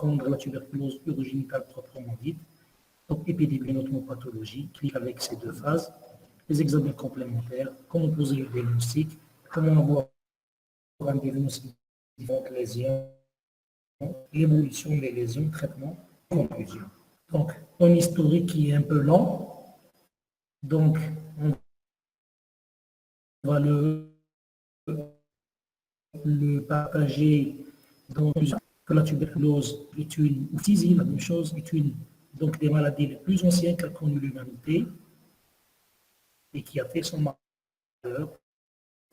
comprendre la tuberculose urogénitale proprement dite, donc épidémiologie, clinique avec ces deux phases, les examens complémentaires, comment poser le diagnostic, comment avoir un diagnostic de différentes lésions, l'évolution des lésions, traitement, conclusion. Donc, un historique qui est un peu lent, donc on va le partager dans que la tuberculose est une, ou TISI, la même chose, est une donc des maladies les plus anciennes qu'a connu l'humanité et qui a fait son malheur.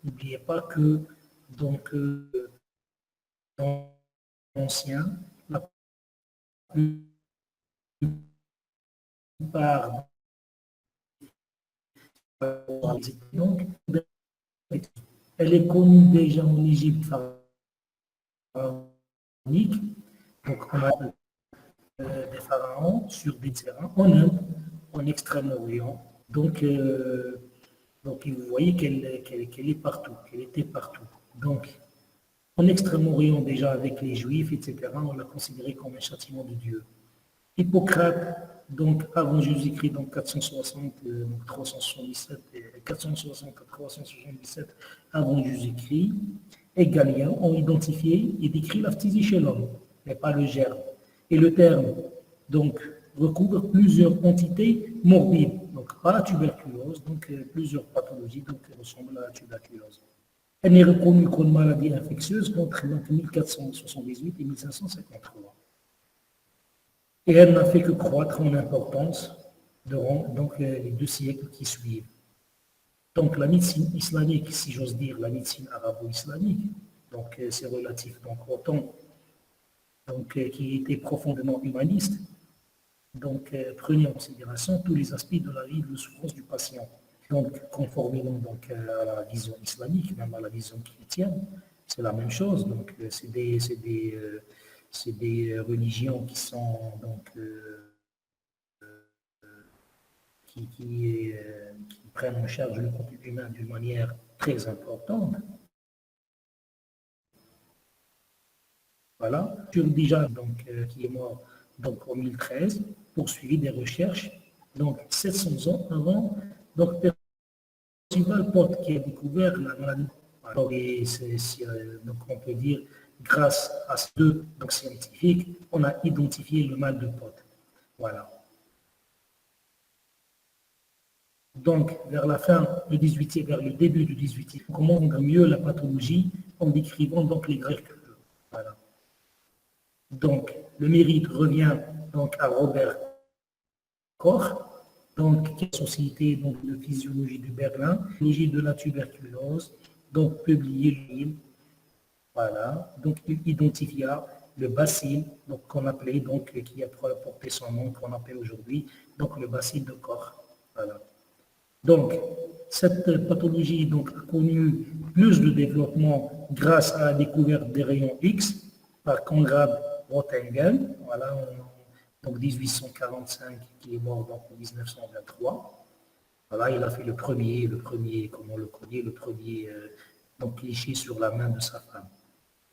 N'oubliez pas que donc dans l'ancien, la plupart donc elle est connue déjà en Égypte pharaonique, donc on a des pharaons sur des terrains en Inde, en Extrême-Orient. Donc vous voyez qu'elle est partout, qu'elle était partout. Donc, en Extrême-Orient, déjà avec les Juifs, etc., on l'a considéré comme un châtiment de Dieu. Hippocrate, donc avant Jésus-Christ, donc 460, 377, 460 à 377 avant Jésus-Christ, et Galien ont identifié et décrit la phtisie chez l'homme, mais pas le germe. Et le terme, donc, recouvre plusieurs entités morbides, donc pas la tuberculose, donc plusieurs pathologies donc, qui ressemblent à la tuberculose. Elle n'est reconnue comme maladie infectieuse qu'entre 1478 et 1553. Et elle n'a fait que croître en importance durant donc, les 2 siècles qui suivent. Donc la médecine islamique, si j'ose dire, la médecine arabo-islamique, donc c'est relatif donc, au temps donc, qui était profondément humaniste, donc prenez en considération tous les aspects de la vie de souffrance du patient. Donc conformément donc, à la vision islamique, même à la vision chrétienne, c'est la même chose. Donc c'est des religions qui sont donc qui prennent en charge le contenu humain d'une manière très importante. Voilà. Déjà, donc, qui est mort donc, en 1013, poursuivi des recherches, donc 700 ans avant, donc Percival Pott qui a découvert la maladie. Alors, donc on peut dire, grâce à ces deux donc, scientifiques, on a identifié le mal de Pott. Voilà. Donc, vers la fin du 18e, vers le début du 18e, on comprend mieux la pathologie en décrivant donc les Grecs. Voilà. Donc, le mérite revient donc à Robert Koch, donc, qui est société donc, de physiologie de Berlin, physiologie de la tuberculose, donc publié, voilà, donc il identifia le bacille, donc qu'on appelait, donc, qui a porté son nom, qu'on appelle aujourd'hui, donc le bacille de Koch, voilà. Donc, cette pathologie donc, a connu plus de développement grâce à la découverte des rayons X par Konrad Röntgen, voilà, donc 1845, qui est mort donc, en 1923. Voilà, il a fait le premier, comment le connaît, le premier donc, cliché sur la main de sa femme.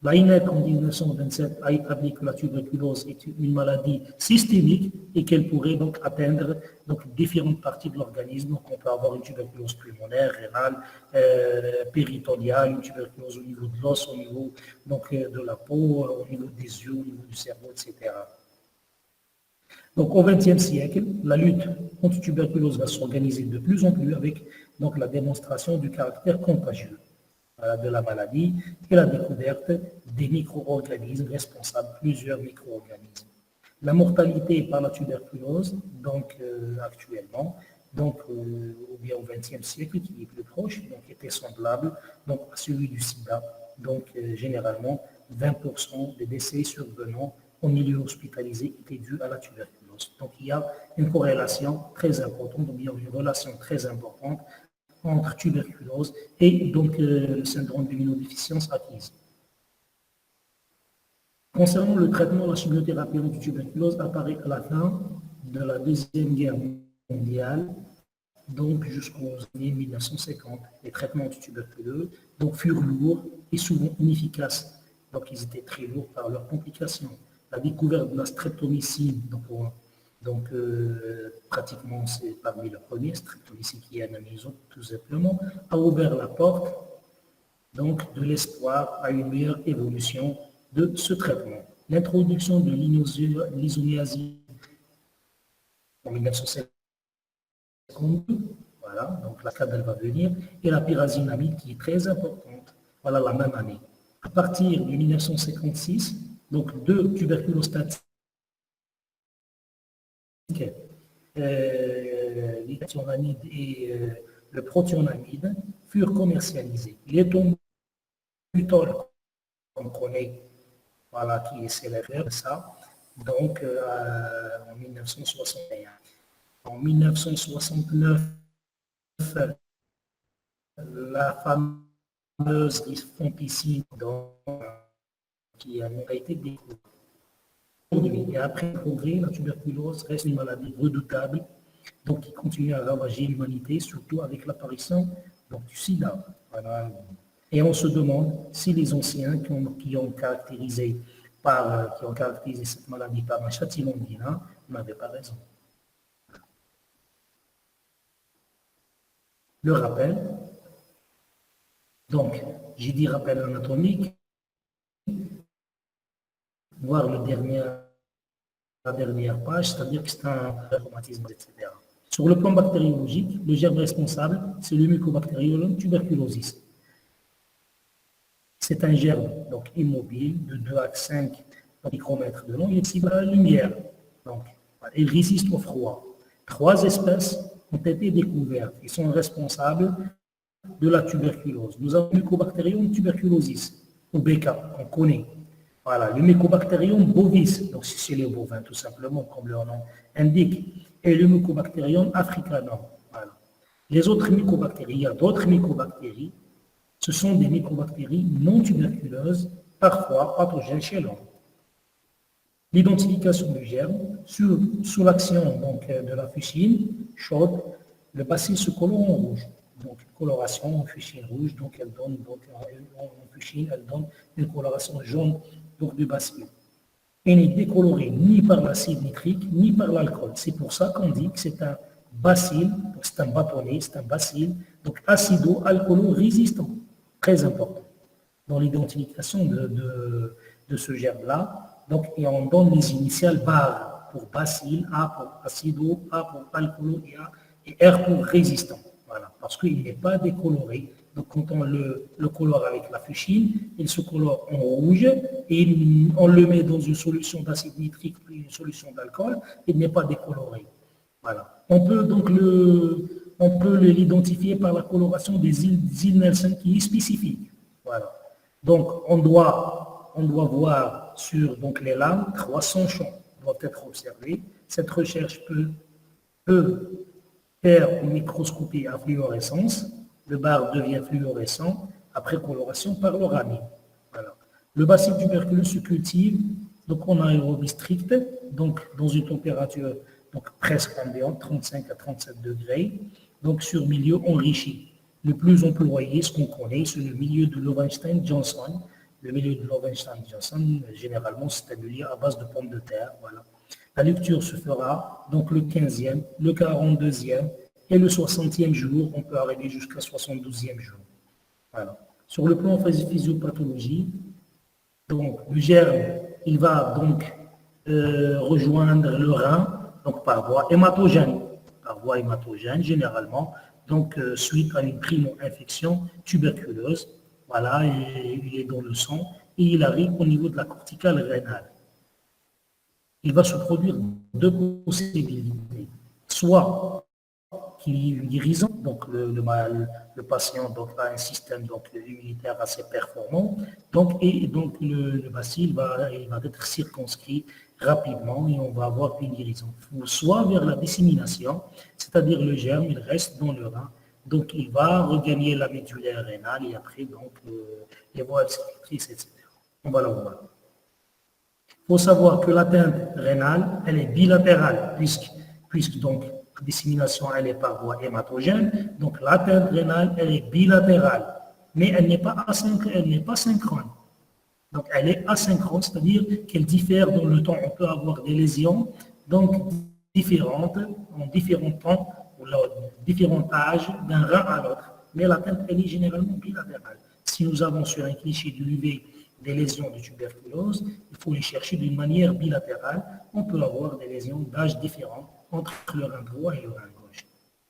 L'AINEC en 1927 a établi que la tuberculose est une maladie systémique et qu'elle pourrait donc atteindre donc, différentes parties de l'organisme. Donc on peut avoir une tuberculose pulmonaire, rénale, péritoniale, une tuberculose au niveau de l'os, au niveau donc, de la peau, au niveau des yeux, au niveau du cerveau, etc. Donc au XXe siècle, la lutte contre la tuberculose va s'organiser de plus en plus avec donc, la démonstration du caractère contagieux de la maladie et la découverte des micro-organismes responsables, plusieurs micro-organismes. La mortalité par la tuberculose, donc actuellement, donc ou bien au XXe siècle, qui est plus proche, donc était semblable donc, à celui du sida. Donc généralement, 20% des décès survenant au milieu hospitalisé étaient dus à la tuberculose. Donc il y a une corrélation très importante, donc il y a une relation très importante entre tuberculose et donc le syndrome d'immunodéficience acquise. Concernant le traitement, la chimiothérapie anti-tuberculose apparaît à la fin de la Deuxième Guerre mondiale, donc jusqu'aux années 1950. Les traitements anti-tuberculeux donc, furent lourds et souvent inefficaces. Donc ils étaient très lourds par leurs complications. la découverte de la streptomycine, pratiquement c'est parmi les premiers, streptomycine qui est anisot tout simplement, a ouvert la porte donc de l'espoir à une meilleure évolution de ce traitement. L'introduction de l'isoniazide en 1952, voilà, donc la cadre va venir, et la pyrazinamide qui est très importante, voilà, la même année. À partir de 1956, donc deux tuberculostatiques, l'ithionamide et le prothionamide, furent commercialisés. L'éthambutol, qu'on connaît, voilà, qui est célèbre, ça, donc en 1961. En 1969, la fameuse rifampicine qui a été découverte. Et après le progrès, la tuberculose reste une maladie redoutable, donc qui continue à ravager l'humanité, surtout avec l'apparition du sida. Voilà. Et on se demande si les anciens qui ont caractérisé cette maladie par un châtiment divin n'avaient pas raison. Le rappel, donc j'ai dit rappel anatomique, voir la dernière page, c'est-à-dire que c'est un traumatisme, etc. Sur le plan bactériologique, le germe responsable, c'est le Mycobacterium tuberculosis. C'est un germe donc immobile de 2 à 5 micromètres de long, il est cible à la lumière. Donc, il résiste au froid. 3 espèces ont été découvertes. Ils sont responsables de la tuberculose. Nous avons le Mycobacterium tuberculosis, ou BK, qu'on connaît. Voilà, le Mycobacterium bovis, donc c'est les bovins tout simplement, comme leur nom indique, et le Mycobacterium africanum. Voilà. Les autres mycobactéries, il y a d'autres mycobactéries, ce sont des mycobactéries non tuberculeuses, parfois pathogènes chez l'homme. L'identification du germe, sous l'action de la fuchsine chaude, le bacille se colore en rouge. Donc, coloration en fuchsine rouge, donc elle donne, en fuchsine, elle donne une coloration jaune du bacille. Elle n'est décolorée ni par l'acide nitrique, ni par l'alcool. C'est pour ça qu'on dit que c'est un bacille, c'est un bâtonnet, c'est un bacille, donc acido-alcoolo-résistant. Très important dans l'identification de ce germe-là. Donc, et on donne les initiales BAR pour bacille, A pour acido, A pour alcoolo et R pour résistant. Voilà, parce qu'il n'est pas décoloré. Donc, quand on le colore avec la fuchsine, il se colore en rouge et on le met dans une solution d'acide nitrique puis une solution d'alcool, il n'est pas décoloré. Voilà. On peut l'identifier par la coloration des îles Nelson qui est spécifique. Voilà. Donc, on doit voir sur les lames 300 champs doivent être observés. Cette recherche peut faire une microscopie à fluorescence. Le bar devient fluorescent après coloration par l'uranine. Voilà. Le bacille tuberculeux se cultive donc en aérobie stricte, donc dans une température presque ambiante, 35 à 37 degrés, donc sur milieu enrichi. Le plus employé, ce qu'on connaît, c'est le milieu de Lowenstein-Johnson. Le milieu de Lowenstein-Johnson, généralement, c'est un milieu à base de pommes de terre. Voilà. La lecture se fera donc le 15e, le 42e et le 60e jour. On peut arriver jusqu'à 72e jour. Voilà. Sur le plan physiopathologie, donc le germe, il va donc rejoindre le rein, donc par voie hématogène. Par voie hématogène, généralement, donc suite à une primo-infection tuberculeuse. Voilà, et il est dans le sang et il arrive au niveau de la corticale rénale. Il va se produire 2 possibilités. Soit qu'il y ait une guérison, donc le patient a un système immunitaire assez performant, et le bacille va être circonscrit rapidement et on va avoir une guérison. Ou soit vers la dissémination, c'est-à-dire le germe, il reste dans le rein, donc il va regagner la médullaire rénale et après les voies excrétrices, etc. On va le voir. Il faut savoir que l'atteinte rénale, elle est bilatérale, puisque donc la dissémination, elle est par voie hématogène, donc l'atteinte rénale, elle est bilatérale, mais elle n'est pas synchrone. Donc, elle est asynchrone, c'est-à-dire qu'elle diffère dans le temps. On peut avoir des lésions donc différentes, en différents temps, ou différents âges d'un rein à l'autre. Mais l'atteinte, elle est généralement bilatérale. Si nous avons sur un cliché de l'UV des lésions de tuberculose, il faut les chercher d'une manière bilatérale. On peut avoir des lésions d'âge différents entre le rein droit et le rein gauche.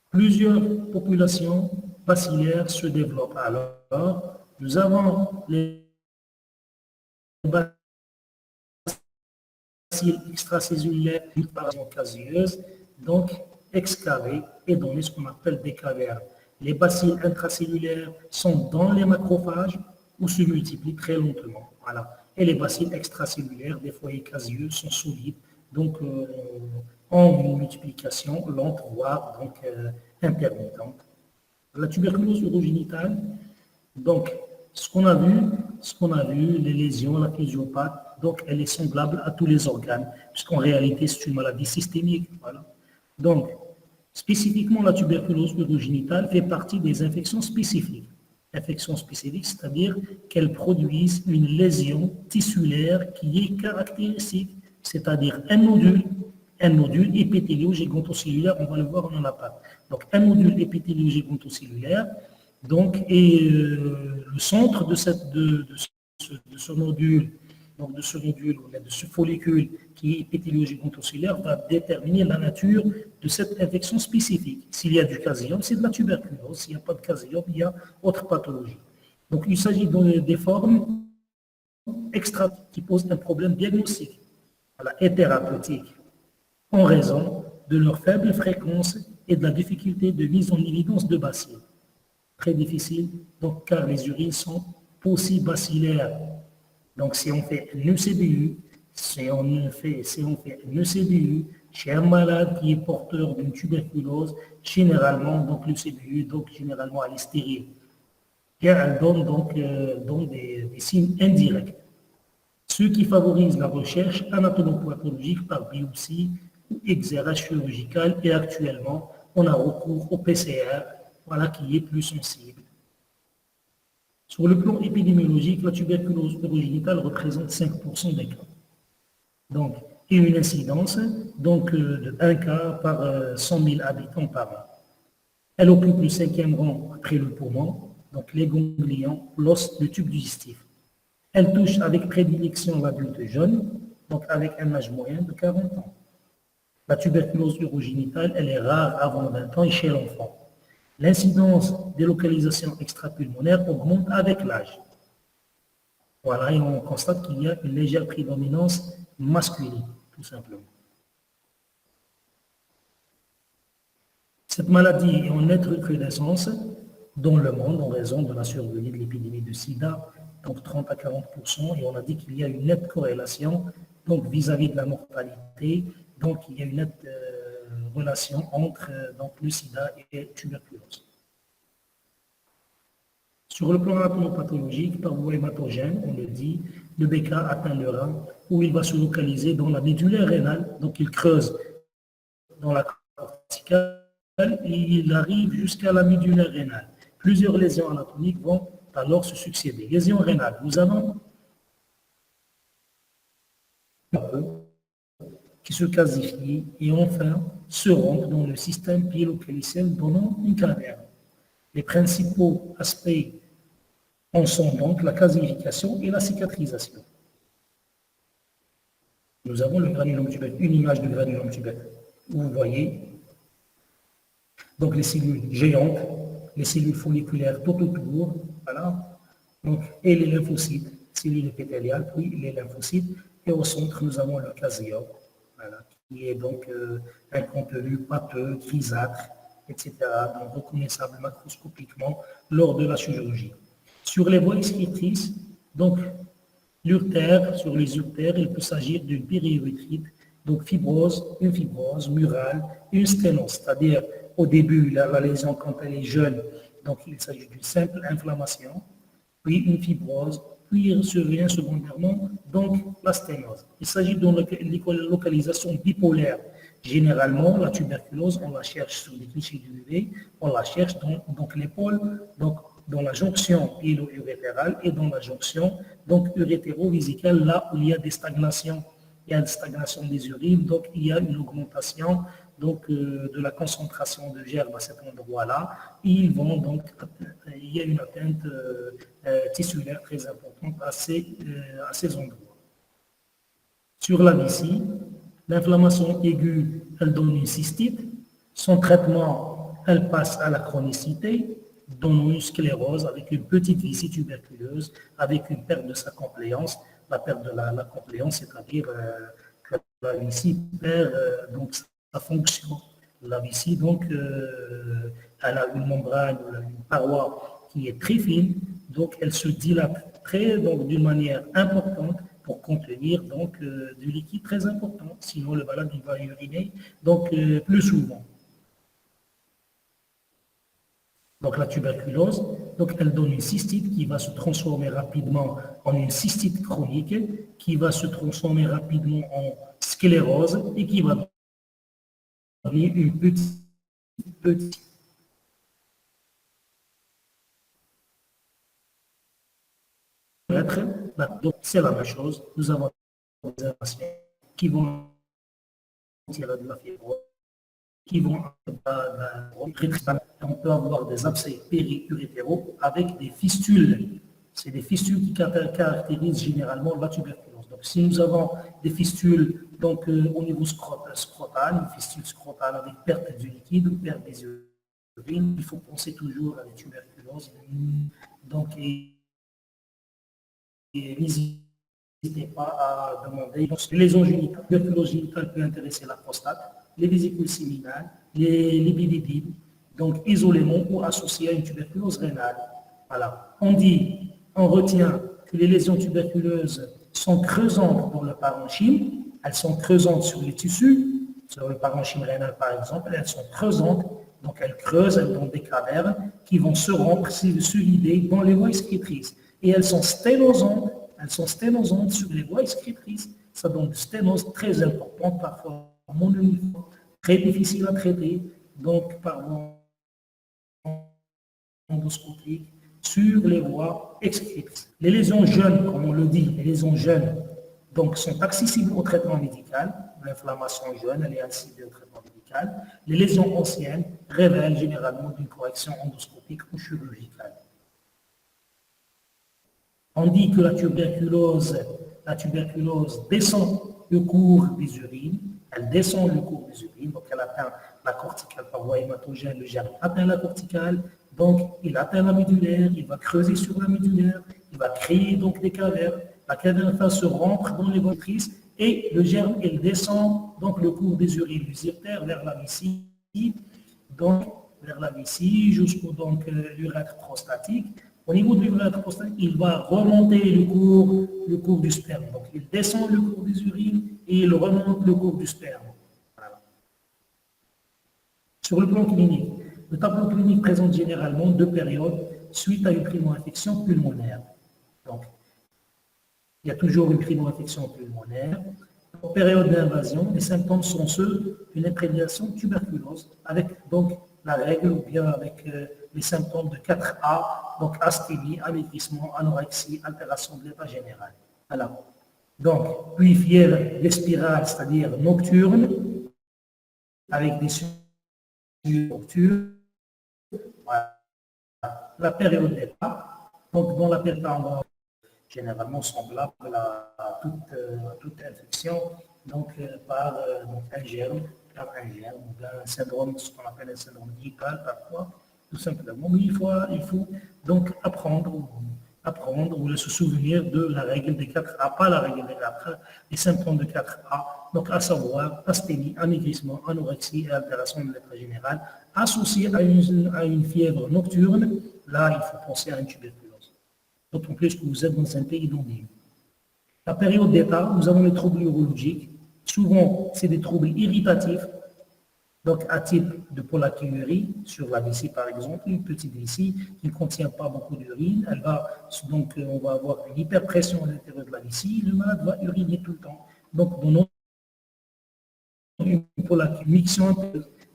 Plusieurs populations bacillaires se développent alors. Nous avons les bacilles extracellulaires par caseuse, donc excavées et données ce qu'on appelle des cavernes. Les bacilles intracellulaires sont dans les macrophages ou se multiplient très lentement. Voilà. Et les bacilles extracellulaires des foyers caseux sont solides, donc ont une multiplication lente, voire donc intermittente. La tuberculose urogénitale, donc ce qu'on a vu, les lésions, la physiopathe, donc elle est semblable à tous les organes, puisqu'en réalité c'est une maladie systémique. Voilà. Donc, spécifiquement, la tuberculose urogénitale fait partie des infections spécifiques. Infections spécifiques, c'est-à-dire qu'elles produisent une lésion tissulaire qui est caractéristique, c'est-à-dire un nodule épithéliogégontocellulaire, on va le voir, on en a pas. Donc, un nodule épithéliogégontocellulaire, donc, et le centre de ce nodule, donc de ce nodule, de ce follicule qui est épithéliogégontocellulaire, va déterminer la nature de cette infection spécifique. S'il y a du caséium, c'est de la tuberculose. S'il n'y a pas de caséium, il y a autre pathologie. Donc, il s'agit des formes extra qui posent un problème diagnostique et thérapeutique en raison de leur faible fréquence et de la difficulté de mise en évidence de bacilles. Très difficile, donc, car les urines sont paucibacillaires. Donc, si on fait un ECBU, si on fait un ECBU chez un malade qui est porteur d'une tuberculose, généralement, donc l'ECBU, donc généralement, elle est stérile. Et elle donne donc des signes indirects. Ce qui favorise la recherche anatomopathologique par biopsie ou exérage chirurgical, et actuellement, on a recours au PCR, voilà, qui est plus sensible. Sur le plan épidémiologique, la tuberculose urogénitale représente 5% des cas. Donc, et une incidence donc, de 1 cas par 100 000 habitants par an. Elle occupe le 5e rang après le poumon, donc les ganglions, l'os, le tube digestif. Elle touche avec prédilection l'adulte jeune, donc avec un âge moyen de 40 ans. La tuberculose urogénitale, elle est rare avant 20 ans et chez l'enfant. L'incidence des localisations extrapulmonaires augmente avec l'âge. Voilà, et on constate qu'il y a une légère prédominance masculine, tout simplement. Cette maladie est en nette recrudescence dans le monde en raison de la survenue de l'épidémie de sida, donc 30 à 40%, et on a dit qu'il y a une nette corrélation donc vis-à-vis de la mortalité, donc il y a une nette relation entre donc, le sida et la tuberculose. Sur le plan anatomopathologique, par voie hématogène, on le dit, le BK atteint le rein où il va se localiser dans la médulaire rénale, donc il creuse dans la corticale et il arrive jusqu'à la médulaire rénale. Plusieurs lésions anatomiques vont alors se succéder. Lésions rénales, nous avons qui se calcifient et enfin se rompent dans le système pyélo-calicène donnant une caverne. Les principaux aspects en sont donc la calcification et la cicatrisation. Nous avons le granulome tubaire, une image du granulome tubaire. Vous voyez donc les cellules géantes, les cellules folliculaires tout autour, voilà, donc, et les lymphocytes, cellules épithéliales, puis les lymphocytes, et au centre nous avons le caséum, voilà, qui est donc un contenu pâteux, grisâtre, etc., donc reconnaissable macroscopiquement lors de la chirurgie. Sur les voies excrétrices, donc l'urtère, sur les urtères, il peut s'agir d'une périurétrite, donc une fibrose murale, une sténose, c'est-à-dire au début, la lésion quand elle est jeune, donc il s'agit d'une simple inflammation, puis une fibrose, puis survient secondairement donc la sténose. Il s'agit d'une localisation bipolaire. Généralement, la tuberculose, on la cherche sur les clichés du UV, on la cherche dans donc l'épaule, donc dans la jonction îlo-urétérale et dans la jonction donc urétéro-vésicale, là où il y a des stagnations. Il y a une stagnation des urines, donc il y a une augmentation donc, de la concentration de germes à cet endroit-là. Il y a une atteinte tissulaire très importante à ces endroits. Sur la vessie, l'inflammation aiguë, elle donne une cystite. Son traitement, elle passe à la chronicité, donne une sclérose avec une petite vessie tuberculeuse, avec une perte de sa compléance. La perte de la compléance, c'est-à-dire que la vessie perd donc sa fonction. La vessie, donc, elle a une membrane, une paroi qui est très fine, donc elle se dilate d'une manière importante pour contenir donc du liquide très important. Sinon, le malade il va uriner donc plus souvent. Donc la tuberculose, donc elle donne une cystite qui va se transformer rapidement en une cystite chronique, qui va se transformer rapidement en sclérose et qui va donner une petite donc c'est la même chose. Nous avons des patients qui vont tirer de la fibrose, qui vont on peut avoir des abcès périurétéraux avec des fistules. C'est des fistules qui caractérisent généralement la tuberculose. Donc, si nous avons des fistules donc, au niveau scrotal, une fistule scrotale avec perte du liquide ou perte des urines, il faut penser toujours à la tuberculose. Donc, n'hésitez pas à demander. Donc, les lésions génitales, la tuberculose génitale peut intéresser la prostate, les vésicules séminales, les bilidides, donc isolément ou associés à une tuberculose rénale. Voilà. On retient que les lésions tuberculeuses sont creusantes dans le parenchyme, elles sont creusantes sur les tissus, sur le parenchyme rénal par exemple, elles sont creusantes, donc elles creusent, elles donnent des cavernes qui vont se rompre, se vider dans les voies excrétrices. Et elles sont sténosantes sur les voies excrétrices. Ça donne une sténose très importante, parfois mononiforme, très difficile à traiter, donc par endoscopique, sur les voies excrétrices. Les lésions jeunes, comme on le dit, les lésions jeunes, donc, sont accessibles au traitement médical. L'inflammation jeune, elle est accessible au traitement médical. Les lésions anciennes révèlent généralement une correction endoscopique ou chirurgicale. On dit que la tuberculose descend le cours des urines, elle descend le cours des urines, donc elle atteint la corticale par voie hématogène, le germe atteint la corticale, donc il atteint la médulaire, il va creuser sur la médulaire, il va créer donc des cavernes, la caverne va se rompre dans les voies excrétrices et le germe, il descend donc le cours des urines usurtères vers la vessie, donc vers la vessie jusqu'au l'urètre prostatique. Au niveau de l'urètre prostatique, il va remonter le cours du sperme. Donc, il descend le cours des urines et il remonte le cours du sperme. Voilà. Sur le plan clinique, le tableau clinique présente généralement 2 périodes suite à une primo-infection pulmonaire. Donc, il y a toujours une primo-infection pulmonaire. En période d'invasion, les symptômes sont ceux d'une imprégnation tuberculose, avec donc la règle ou bien avec les symptômes de 4A, donc asthénie, amaigrissement, anorexie, altération de l'état général. Alors, donc, puis fièvre respirale, c'est-à-dire nocturne, avec des sueurs nocturnes. Voilà. La période d'état, donc dans la période d'état, généralement semblable à toute infection, donc par un germe, ou un syndrome, ce qu'on appelle un syndrome grippal parfois, tout simplement. Mais il faut donc apprendre ou se souvenir de la règle des 4A, pas la règle des 4A, les symptômes de 4A, donc à savoir asthénie, amaigrissement, anorexie et altération de l'état général, associés à une fièvre nocturne. Là, il faut penser à une tuberculose. D'autant plus que vous êtes dans un pays endémique. La période d'état, nous avons les troubles urologiques. Souvent, c'est des troubles irritatifs, donc à type de pollakiurie, sur la vessie par exemple, une petite vessie qui ne contient pas beaucoup d'urine. Donc, on va avoir une hyperpression à l'intérieur de la vessie, le malade va uriner tout le temps. Donc, dans une pollakiurie,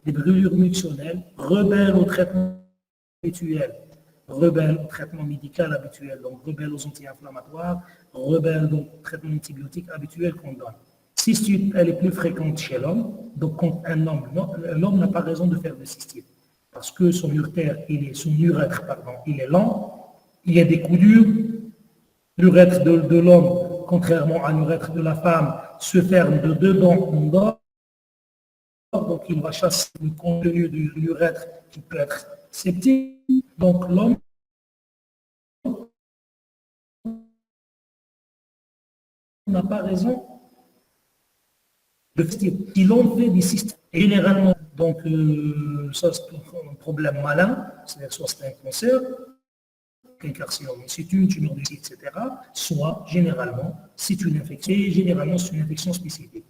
des brûlures muctionnelles, rebelles au traitement habituel. rebelle au traitement médical habituel, donc rebelle aux anti-inflammatoires, rebelle au traitement antibiotique habituel qu'on donne. Cystite, elle est plus fréquente chez l'homme, donc quand l'homme n'a pas raison de faire de cystite, parce que son urètre, il est lent, il y a des coups durs, l'urètre de l'homme, contrairement à l'urètre de la femme, se ferme de dedans en dehors, donc il va chasser le contenu de l'urètre qui peut être septique. Donc l'homme n'a pas raison de faire. Si l'on fait des cystes, généralement, donc ça c'est un problème malin, c'est-à-dire soit c'est un cancer, un carcinome, c'est une tumeur du cyste, etc., soit généralement c'est une infection, et généralement c'est une infection spécifique.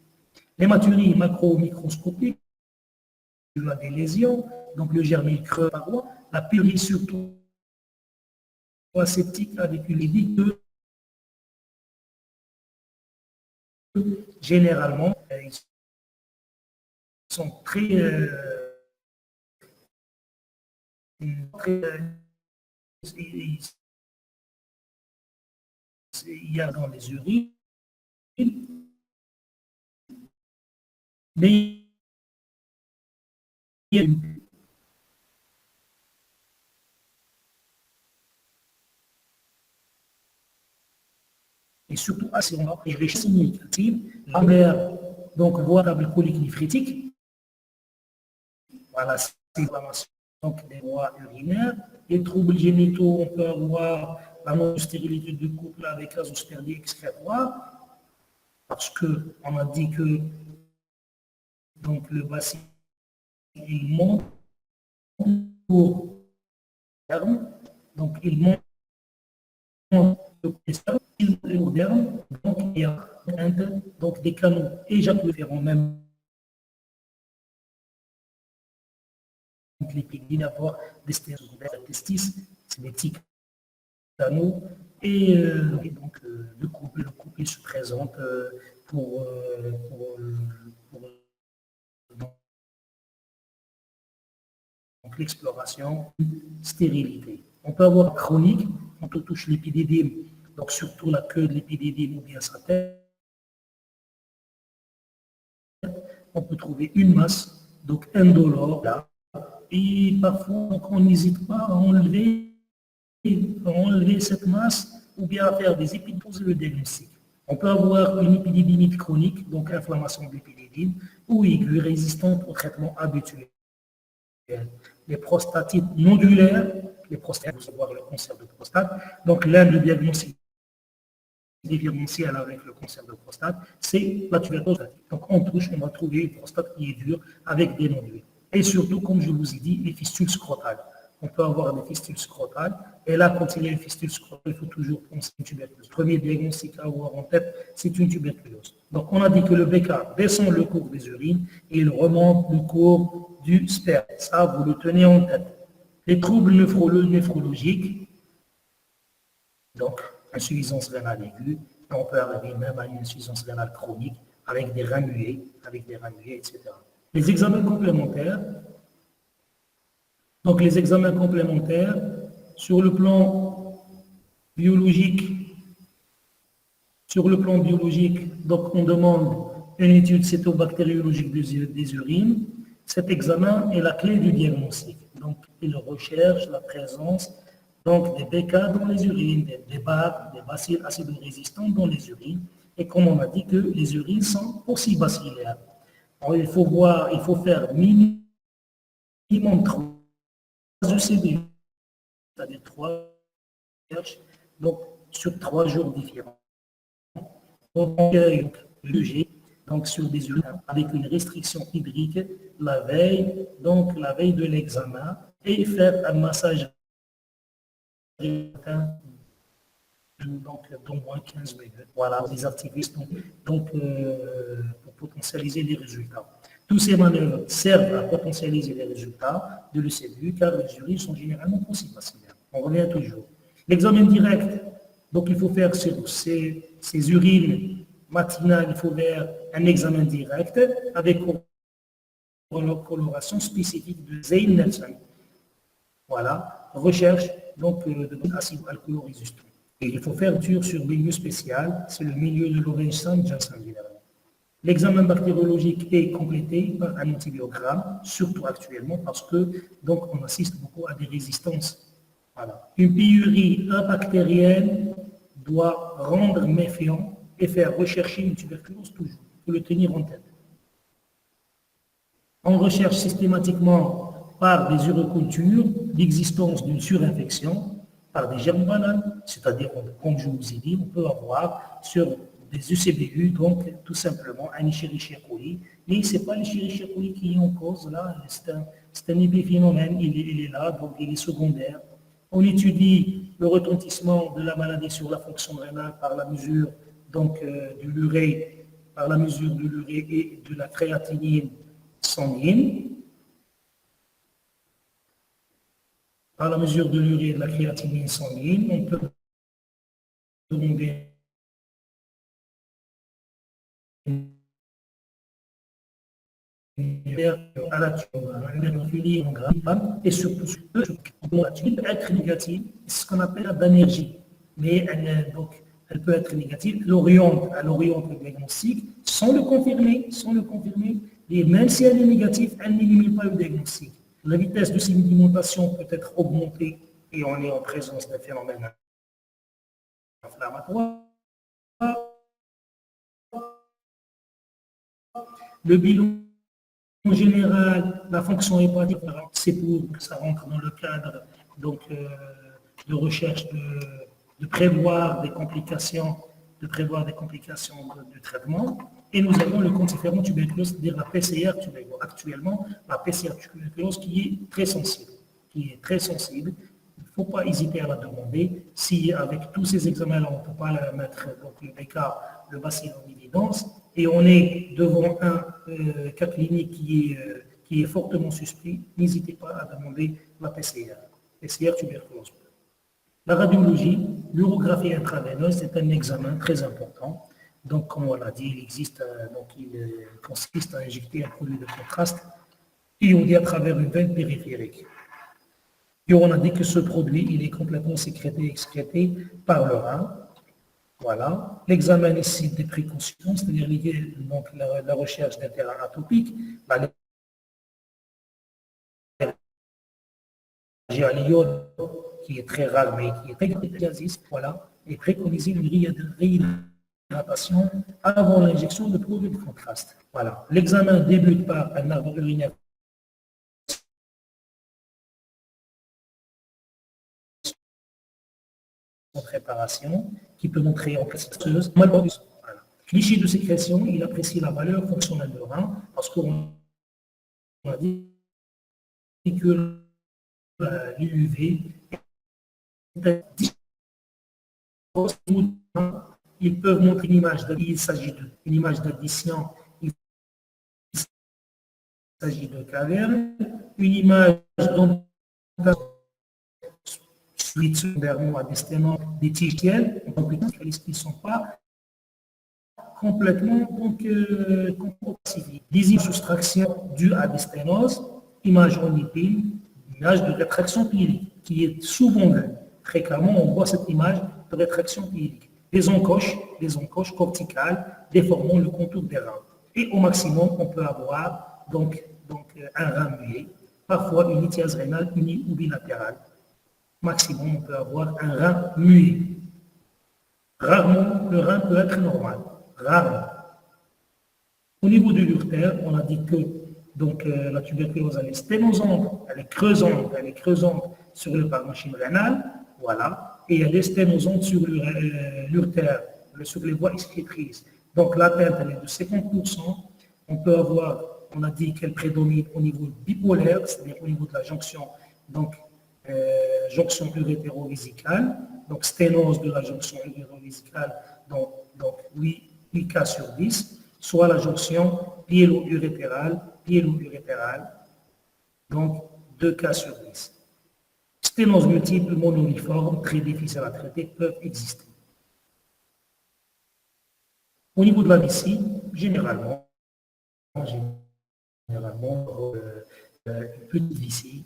L'hématurie macro-microscopique, il y a des lésions, donc le germile creux paroi, la pyrie surtout aseptique avec une libique de généralement, ils sont très, il y a dans les urines, mais il y a une et surtout assez rare, et les significatives, la mère, donc voie colique néphritique, voilà, c'est l'inflammation des voies urinaires. Les troubles génitaux, on peut avoir la non-stérilité du couple avec azoospermie excrétoire, parce qu'on a dit que donc, le bacille il monte pour terme, donc il monte le derme, donc il y a donc des canaux éjaculiférants même lipidine, avoir des testis, c'est des petits canaux, et donc le couple se présente pour donc l'exploration, stérilité. On peut avoir chronique, quand on touche l'épididyme, donc surtout la queue de l'épididyme ou bien sa tête, on peut trouver une masse, donc indolore, là, et parfois donc, on n'hésite pas à enlever cette masse ou bien à faire des épidémies le diagnostic. On peut avoir une épididymite chronique, donc inflammation de l'épididyme, ou aiguë résistante au traitement habituel. Les prostatites nodulaires, les prostates, vous savoir le cancer de prostate. Donc l'un des diagnostics différentiels avec le cancer de prostate, c'est la tuberculose. Donc on touche, on va trouver une prostate qui est dure avec des nodules. Et surtout, comme je vous ai dit, les fistules scrotales. On peut avoir des fistules scrotales. Et là, quand il y a une fistule scrotale, il faut toujours penser à une tuberculose. Le premier diagnostic à avoir en tête, c'est une tuberculose. Donc, on a dit que le BK descend le cours des urines et il remonte le cours du sperme. Ça, vous le tenez en tête. Les troubles néphrologiques, donc insuffisance rénale aiguë, on peut arriver même à une insuffisance rénale chronique avec des reins muets, etc. Les examens complémentaires. Donc les examens complémentaires, sur le plan biologique, donc on demande une étude cytobactériologique des urines. Cet examen est la clé du diagnostic. Donc il recherche la présence donc, des BK dans les urines, des BAC, des bacilles acido-résistants dans les urines. Et comme on a dit que les urines sont aussi bacillaires. Alors, il faut faire minimum 3 ECD, c'est-à-dire 3 recherches, donc sur 3 jours différents. On recueille le G, donc sur des urines avec une restriction hydrique la veille de l'examen, et faire un massage donc d'au moins 15 minutes. Voilà, les activistes donc pour potentialiser les résultats. Tous ces manœuvres servent à potentialiser les résultats de l'ECVU car les urines sont généralement possibles. On revient toujours. L'examen direct, donc il faut faire sur ces urines matinales, il faut faire un examen direct avec coloration spécifique de Zeyn-Nelson. Voilà, recherche donc, de acido-alcoolo-résistant. Et il faut faire dur sur milieu spécial, c'est le milieu de l'Orange-San Johnson généralement. L'examen bactériologique est complété par un antibiogramme, surtout actuellement parce que donc on assiste beaucoup à des résistances. Voilà. Une pyurie bactérienne doit rendre méfiant et faire rechercher une tuberculose toujours. Il faut le tenir en tête. On recherche systématiquement par des urocultures l'existence d'une surinfection par des germes banals, c'est-à-dire, comme je vous ai dit, on peut avoir sur des UCBU, donc tout simplement un Escherichia coli, mais ce n'est pas l'Escherichia coli qui est en cause, là, c'est un épiphénomène, il est là, donc il est secondaire. On étudie le retentissement de la maladie sur la fonction rénale par la mesure donc, de l'urée, par la mesure de l'urée et de la créatinine sanguine. Par la mesure de l'urée et de la créatinine sanguine, on peut demander à la et surtout, elle peut être négative, c'est ce qu'on appelle la d'énergie. Mais elle peut être négative, elle oriente le diagnostic sans le confirmer, et même si elle est négative, elle n'élimine pas le diagnostic. La vitesse de sédimentation peut être augmentée et on est en présence d'un phénomène inflammatoire. Le bilan en général, la fonction hépatique, c'est pour que ça rentre dans le cadre donc, de recherche de prévoir des complications, du traitement. Et nous avons le quantiférant tuberculose, c'est-à-dire la PCR tuberculose. Actuellement, la PCR tuberculose qui est très sensible. Il ne faut pas hésiter à la demander. Si avec tous ces examens-là, on ne peut pas la mettre donc, le BK, le bacille en évidence, et on est devant un cas clinique qui est fortement suspect, n'hésitez pas à demander la PCR tuberculose. La radiologie, l'urographie intraveineuse, c'est un examen très important. Donc, comme on l'a dit, il consiste à injecter un produit de contraste iodé à travers une veine périphérique. Et on a dit que ce produit, il est complètement sécrété et excrété par le rein. Voilà. L'examen nécessite des précautions, c'est-à-dire donc, la recherche d'un terrain atopique, l'allergie à l'iode, qui est très rare, mais qui est très efficace, voilà, et préconiser une réhydratation avant l'injection de produits de contraste. Voilà. L'examen débute par un arbre urinaire en préparation, qui peut montrer en précieuse. Voilà. Cliché de sécrétion, il apprécie la valeur fonctionnelle de rein, parce qu'on a dit que l'UV ils peuvent montrer une image, il s'agit d'une image d'addition, il s'agit de caverne, une image dont suite secondairement à des sténomes, des tiges tièdes, qui ne sont pas complètement pacifiques. Des images de soustraction dues à des sténoses, image en épine, image de rétraction pyélique, qui est souvent vue. Fréquemment, on voit cette image de rétraction pyélique. Des encoches corticales déformant le contour des reins. Et au maximum, on peut avoir donc un rein muet, parfois une lithiase rénale unie ou bilatérale. Maximum, on peut avoir un rein muet. Rarement, le rein peut être normal. Rarement. Au niveau de l'urtère, on a dit que donc, la tuberculose, elle est sténosante, elle est creusante sur le parenchyme rénal, voilà, et elle est sténosante sur l'urtère, sur les voies excrétrices. Donc, l'atteinte, elle est de 50%. On peut avoir, on a dit qu'elle prédomine au niveau bipolaire, c'est-à-dire au niveau de la jonction, donc, jonction urétéro-vésicale, donc sténose de la jonction urétéro-vésicale, donc 8 cas sur 10, soit la jonction pyélo-urétérale, donc 2 cas sur 10. Sténose multiple, mononiforme, très difficile à traiter, peuvent exister. Au niveau de la vessie, généralement une petite vessie,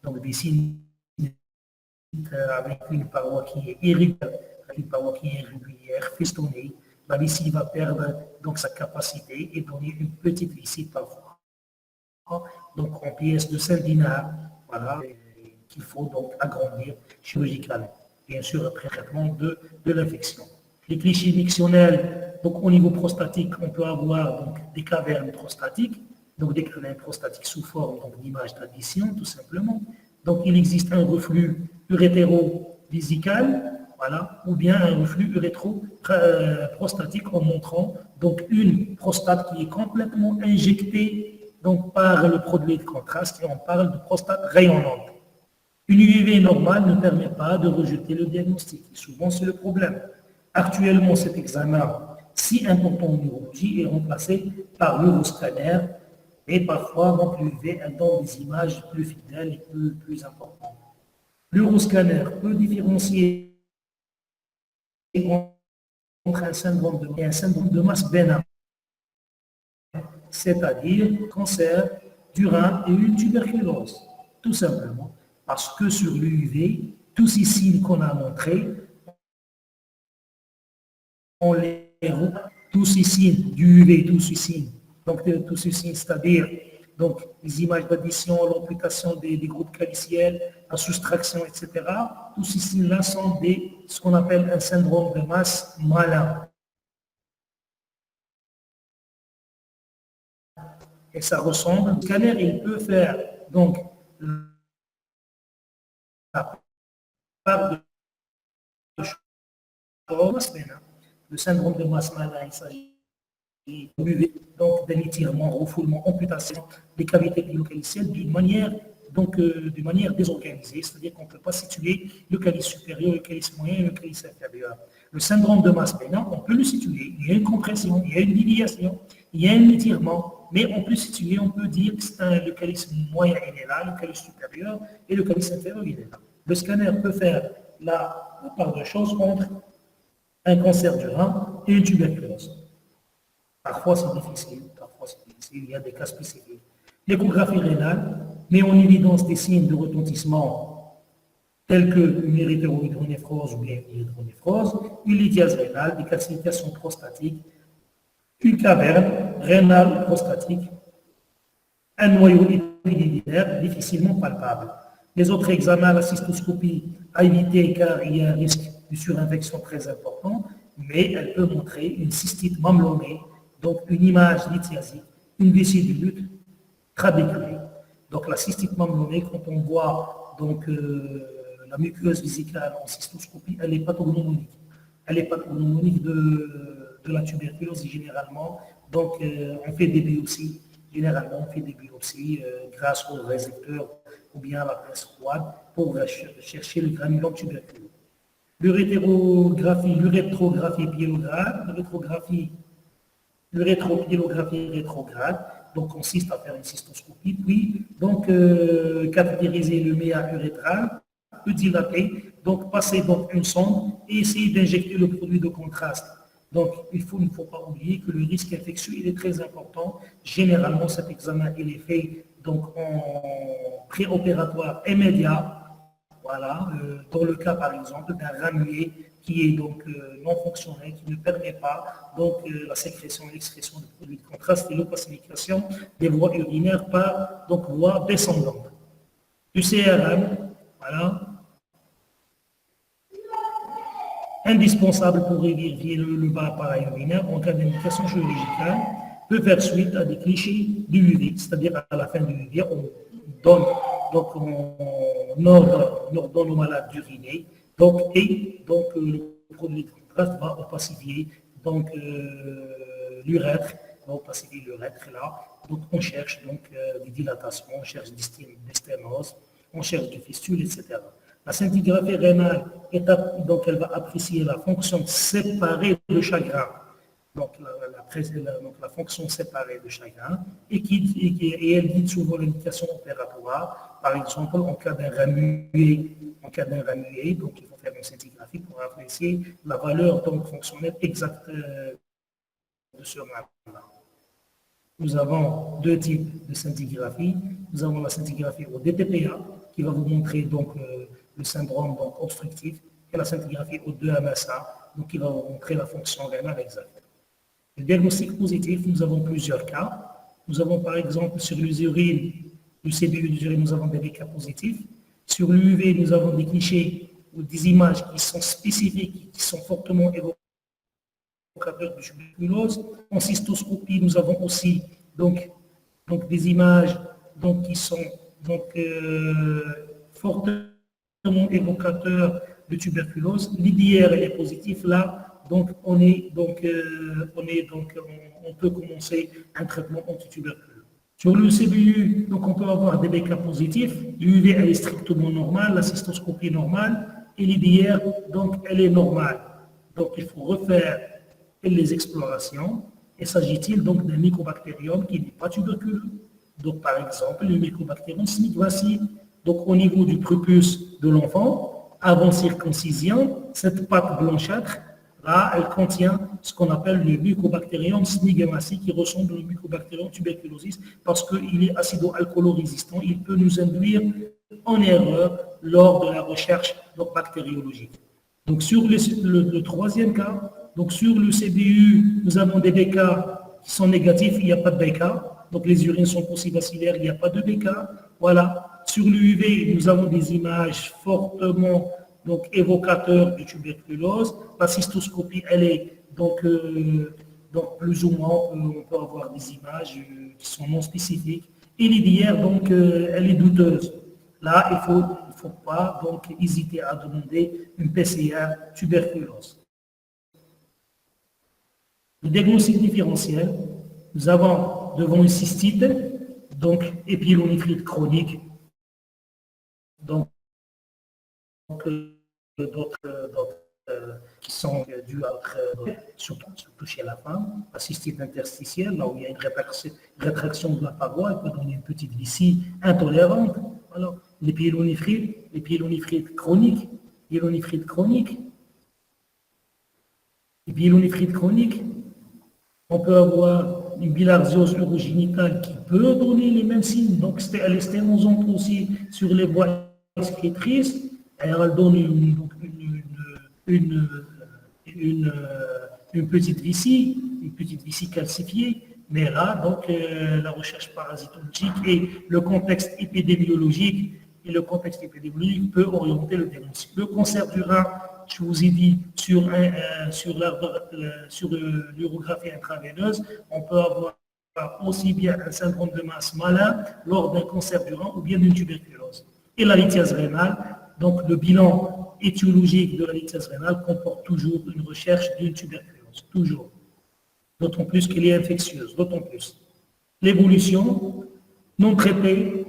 donc vessie avec une paroi qui est irrégulière, festonnée, la vessie va perdre donc sa capacité et donner une petite vessie parfois. Donc en pièces de 5 dinars, voilà, qu'il faut donc agrandir chirurgicalement, bien sûr après traitement de l'infection. Les clichés mictionnels, donc au niveau prostatique, on peut avoir donc, des cavernes prostatiques, donc des cavernes prostatiques sous forme d'image d'addition, tout simplement. Donc il existe un reflux urétero-vésical, voilà, ou bien un reflux urétro-prostatique en montrant donc une prostate qui est complètement injectée donc, par le produit de contraste et on parle de prostate rayonnante. Une UV normale ne permet pas de rejeter le diagnostic. Et souvent, c'est le problème. Actuellement, cet examen si important en neurologie est remplacé par l'euroscanner et parfois, donc, l'UV donne des images plus fidèles et plus importantes. L'euroscanner peut différencier entre un syndrome de masse bénin, c'est-à-dire cancer du rein et une tuberculose, tout simplement, parce que sur l'UV, tous ces signes qu'on a montrés, on les revoit, tous ces signes du UV, tous ces signes, donc tous ces signes, c'est-à-dire donc, les images d'addition, l'amputation des groupes caliciels, la soustraction, etc. Tous ces signes-là sont ce qu'on appelle un syndrome de masse malin. Et ça ressemble. Le scanner, il peut faire donc la part de choses. Le syndrome de masse malin, il s'agit donc d'un étirement, refoulement, amputation des cavités bilocalicielles d'une manière désorganisée, c'est-à-dire qu'on ne peut pas situer le calice supérieur, le calice moyen et le calice inférieur. Le syndrome de masse bénin, on peut le situer. Il y a une compression, il y a une déviation, il y a un étirement, mais on peut situer, on peut dire que le calice moyen il est là, le calice supérieur et le calice inférieur il est là. Le scanner peut faire la part de choses entre un cancer du rein et une tuberculose. Parfois c'est difficile, il y a des cas spécifiques. L'échographie rénale met en évidence des signes de retentissement tels qu'une hétérohydronéphrose ou bien une hydronéphrose, une lithiase rénale, des calcifications prostatiques, une caverne rénale prostatique, un noyau épidémiaire difficilement palpable. Les autres examens, la cystoscopie à éviter car il y a un risque de surinfection très important, mais elle peut montrer une cystite mamelonnée, donc une image lithiasique, une vessie du lutte trabéculée. Donc la cystite mamelonnée, quand on voit donc, la muqueuse vésicale en cystoscopie, elle est pathognomonique. Elle est pathognomonique de la tuberculose généralement. Donc on fait des biopsies. Généralement, on fait des biopsies grâce aux récepteurs ou bien à la presse froide pour chercher le granulome tuberculeux. L'urétrographie pyélograde, l'urétropyélographie rétrograde, donc consiste à faire une cystoscopie, puis donc cathétériser le méa urétral, le dilater, donc passer donc une sonde et essayer d'injecter le produit de contraste. Donc il ne faut pas oublier que le risque infectieux il est très important. Généralement cet examen il est fait donc en préopératoire immédiat. Voilà, dans le cas par exemple d'un ramué qui est donc non fonctionnel, qui ne permet pas donc la sécrétion et l'excrétion de produits de contraste et l'opacification des voies urinaires par donc voie descendante. Du CRM, voilà, indispensable pour vérifier le bas appareil urinaire en cas d'indication chirurgicale, peut faire suite à des clichés du UV, c'est-à-dire à la fin du UV, on donne donc on ordonne aux malades d'uriner, donc le produit de contraste va opacifier donc l'urètre, va opacifier l'urètre là. Donc on cherche donc des dilatations, on cherche des sténoses, on cherche des fistules, etc. La scintigraphie rénale, donc elle va apprécier la fonction séparée de chagrin. Donc la fonction séparée de chacun, et elle guide souvent l'indication opératoire. Par exemple, en cas d'un ramué, donc il faut faire une scintigraphie pour apprécier la valeur donc, fonctionnelle exacte de ce rein-là. Nous avons deux types de scintigraphie. Nous avons la scintigraphie au DTPA, qui va vous montrer donc le syndrome donc, obstructif et la scintigraphie O2-MSA, donc qui va vous montrer la fonction rénale exacte. Le diagnostic positif, nous avons plusieurs cas. Nous avons par exemple sur les urines, le CBU des urines, nous avons des cas positifs. Sur l'UV, nous avons des clichés ou des images qui sont spécifiques, qui sont fortement évocateurs de tuberculose. En cystoscopie, nous avons aussi donc des images donc, qui sont fortement évocateurs de tuberculose. L'IDR est positif là. Donc, on peut commencer un traitement antituberculeux. Sur le CBU, donc on peut avoir des BK positifs. L'UV, elle est strictement normale, la cystoscopie est normale, et l'IDR, donc, elle est normale. Donc, il faut refaire les explorations. Et s'agit-il donc d'un mycobactérium qui n'est pas tuberculeux? Donc, par exemple, le mycobactérium SNIC, voici, donc au niveau du prépuce de l'enfant, avant circoncision, cette pâte blanchâtre, là, elle contient ce qu'on appelle le mycobacterium snigellacea qui ressemble au mycobacterium tuberculosis parce qu'il est acido-alcoolo-résistant. Il peut nous induire en erreur lors de la recherche donc, bactériologique. Donc, sur le troisième cas, donc sur le CBU, nous avons des BK qui sont négatifs, il n'y a pas de BK. Donc, les urines sont possibacillaires, il n'y a pas de BK. Voilà. Sur l'UV, nous avons des images fortement donc évocateur de tuberculose. La cystoscopie, elle est donc plus ou moins, on peut avoir des images qui sont non spécifiques. Et l'IDR, donc, elle est douteuse. Là, il ne faut pas donc hésiter à demander une PCR tuberculose. Le diagnostic différentiel, nous avons devant une cystite, donc épilonéphrite chronique, donc d'autres qui sont dus à surtout chez la femme, la cystite interstitielle, là où il y a une rétraction de la paroi, elle peut donner une petite vessie intolérante. Alors, les pyélonéphrite chronique, on peut avoir une bilharziose urogénitale qui peut donner les mêmes signes, donc elle est sténosante aussi sur les voies excrétrices, et elle donne une petite vessie calcifiée, mais là, donc, la recherche parasitologique et le contexte épidémiologique peut orienter le diagnostic. Le cancer du rein, je vous ai dit, sur l'urographie intraveineuse, on peut avoir aussi bien un syndrome de masse malin lors d'un cancer du rein ou bien d'une tuberculose. Et la lithiase rénale, donc le bilan étiologique de la lithiase rénale comporte toujours une recherche d'une tuberculose, toujours. D'autant plus qu'elle est infectieuse, d'autant plus. L'évolution non traitée,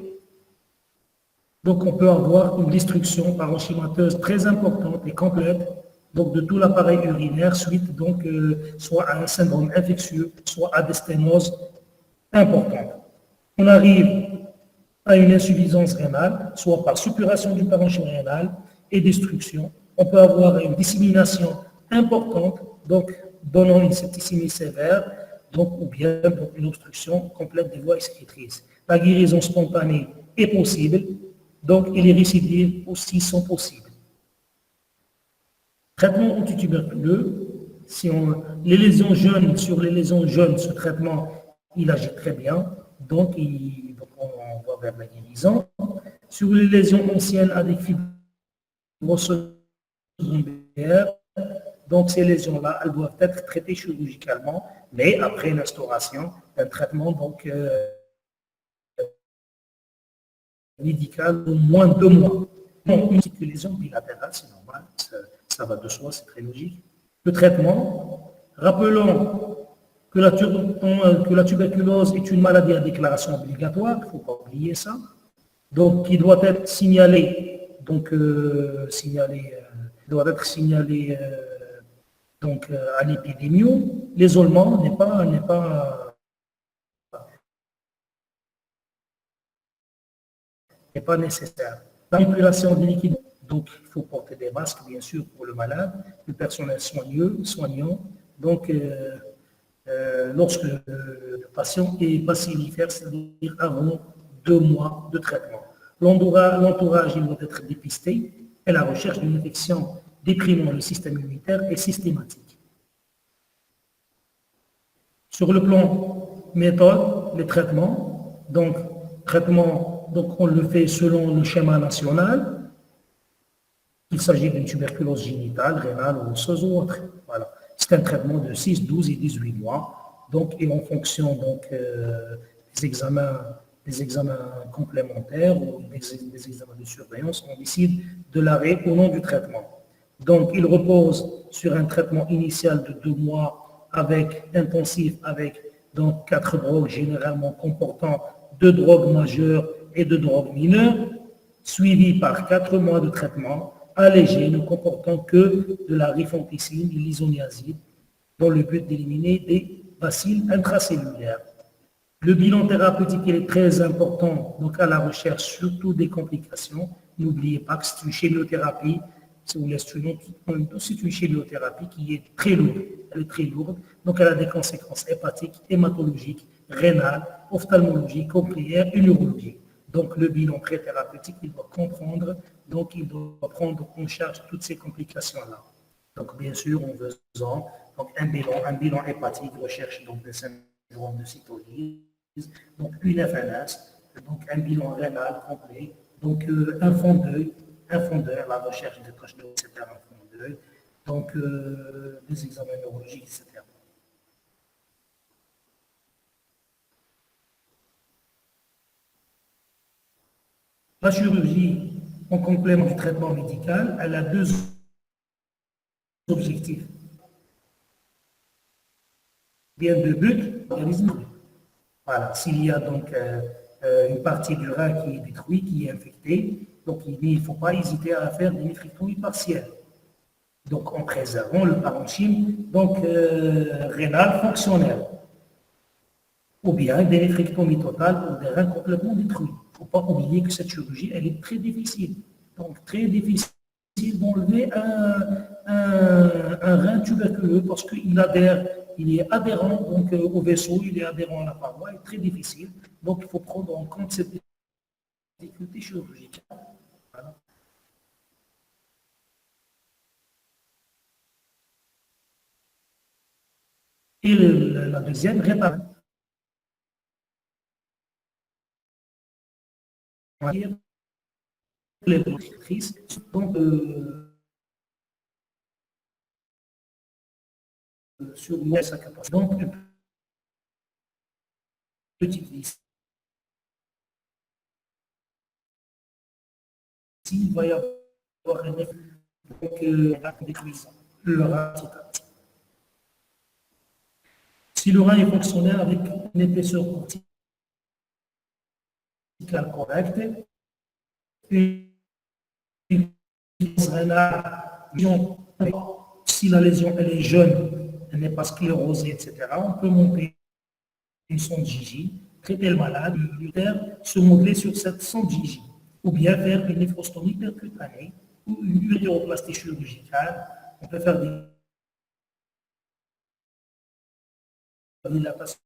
donc on peut avoir une destruction parenchymateuse très importante et complète donc de tout l'appareil urinaire suite donc soit à un syndrome infectieux, soit à des sténoses importantes. On arrive à une insuffisance rénale, soit par suppuration du parenchyme rénal et destruction. On peut avoir une dissémination importante, donc donnant une septicémie sévère, donc, ou bien donc, une obstruction complète des voies excrétrices. La guérison spontanée est possible, donc et les récidives aussi sont possibles. Traitement antituberculeux, les lésions jeunes, sur les lésions jeunes, ce traitement, il agit très bien, donc on va vers la guérison. Sur les lésions anciennes avec fibrose secondaire, donc ces lésions-là, elles doivent être traitées chirurgicalement, mais après l'instauration d'un traitement donc, médical au moins 2 mois. Donc, une lésion bilatérale, c'est normal, ça va de soi, c'est très logique. Le traitement, rappelons que la tuberculose est une maladie à déclaration obligatoire, il ne faut pas oublier ça, donc qui doit être signalé, donc doit être signalé donc, à l'épidémio. L'isolement n'est pas nécessaire. La manipulation des liquides, donc il faut porter des masques, bien sûr, pour le malade, le personnel soignant. Donc, lorsque le patient est bacillifère, c'est-à-dire avant 2 mois de traitement. L'entourage, il doit être dépisté. et la recherche d'une infection déprimant le système immunitaire est systématique. Sur le plan méthode, les traitements, donc on le fait selon le schéma national. Il s'agit d'une tuberculose génitale, rénale, osseuse ou autre. Voilà. C'est un traitement de 6, 12 et 18 mois. Donc, et en fonction des examens complémentaires ou des examens de surveillance, on décide de l'arrêt ou non du traitement. Donc, il repose sur un traitement initial de 2 mois intensif avec donc 4 drogues généralement comportant 2 drogues majeures et 2 drogues mineures, suivi par 4 mois de traitement allégé ne comportant que de la rifampicine et l'isoniazide dans le but d'éliminer des bacilles intracellulaires. Le bilan thérapeutique est très important donc à la recherche surtout des complications. N'oubliez pas que c'est une chimiothérapie, c'est une chimiothérapie qui est très lourde. Elle est très lourde, donc elle a des conséquences hépatiques, hématologiques, rénales, ophtalmologiques, cochléaires et neurologiques. Donc le bilan pré-thérapeutique, il doit comprendre, donc il doit prendre en charge toutes ces complications-là. Donc bien sûr, en faisant donc, un bilan hépatique, recherche donc des syndromes de cytolyse, donc une FNS, donc un bilan rénal complet, donc un fond d'œil, la recherche des taches d'eau, etc., un fond d'œil, donc des examens neurologiques, etc. La chirurgie, en complément du traitement médical, elle a 2 objectifs. Bien de but, l'organisme. Voilà, s'il y a donc une partie du rein qui est détruite, qui est infectée, donc il ne faut pas hésiter à faire des néphrectomies partielles. Donc en préservant le parenchyme donc rénal fonctionnel. Ou bien des néphrectomies totales ou des reins complètement détruits. Il ne faut pas oublier que cette chirurgie, elle est très difficile. Donc très difficile d'enlever un rein tuberculeux parce qu'il est adhérent donc, au vaisseau, il est adhérent à la paroi, il est très difficile. Donc il faut prendre en compte cette difficulté chirurgicale. Voilà. Et la deuxième, réparation. Les productrices, donc sur sa capacité. Donc, une petite vis. S'il va y avoir un effet détruisant, le rein, si le rein est fonctionnel avec une épaisseur corticale correcte, une si la lésion elle est jeune, elle n'est pas sclérosée, etc., on peut monter une sonde Gigi, traiter le malade, se modeler sur cette sonde Gigi, ou bien faire une néphrostomie percutanée ou une uréteroplastie chirurgicale. On peut faire des dilatations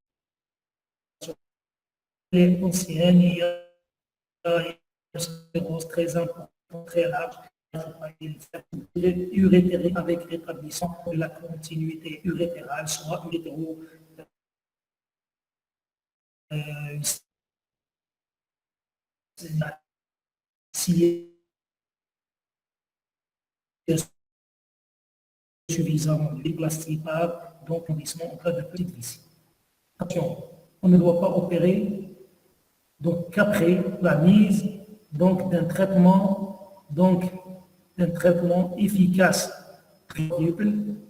anciennes, il y a une sclérose très importante, très large. Urétéré avec rétablissement de la continuité urétérale, soit urétéro, si suffisamment de plastique donc condition en cas de petite vis. Attention, on ne doit pas opérer donc qu'après la mise donc d'un traitement efficace,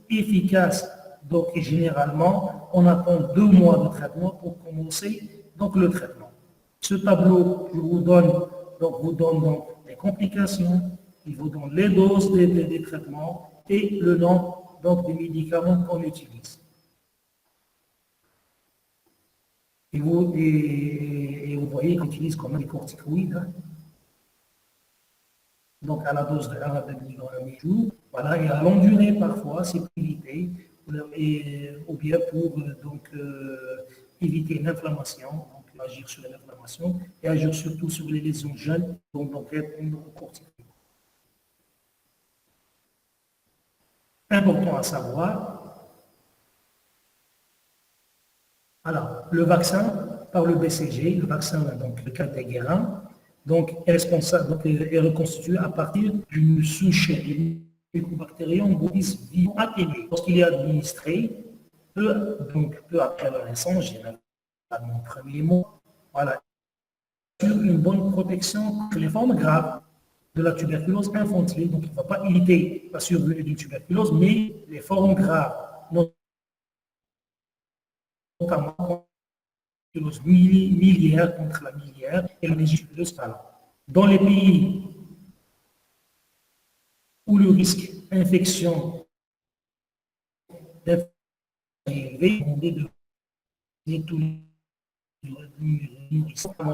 efficace. Donc généralement, on attend 2 mois de traitement pour commencer donc le traitement. Ce tableau, je vous donne donc les complications, il vous donne les doses des traitements et le nom donc des médicaments qu'on utilise. Et vous voyez qu'on utilise quand même des corticoïdes. Hein. Donc à la dose de 1 à 2 mg par jour. Voilà, et à longue durée parfois, c'est pour éviter, ou bien pour éviter l'inflammation, donc agir sur l'inflammation et agir surtout sur les lésions jeunes, donc répondre aux corticoïdes. Important à savoir, alors, le vaccin par le BCG, le vaccin, donc le cas des guérins, donc est responsable, donc est reconstitué à partir d'une souche de mycobactérium bovis vivant atténué. Lorsqu'il est administré, peu après la naissance, généralement mon premier mot, voilà, sur une bonne protection contre les formes graves de la tuberculose infantile. Donc, il ne va pas éviter la survenue d'une tuberculose, mais les formes graves, notamment la tuberculose miliaire contre la miliaire et la méningitis spalale. Dans les pays où le risque d'infection est élevé, on est de tous les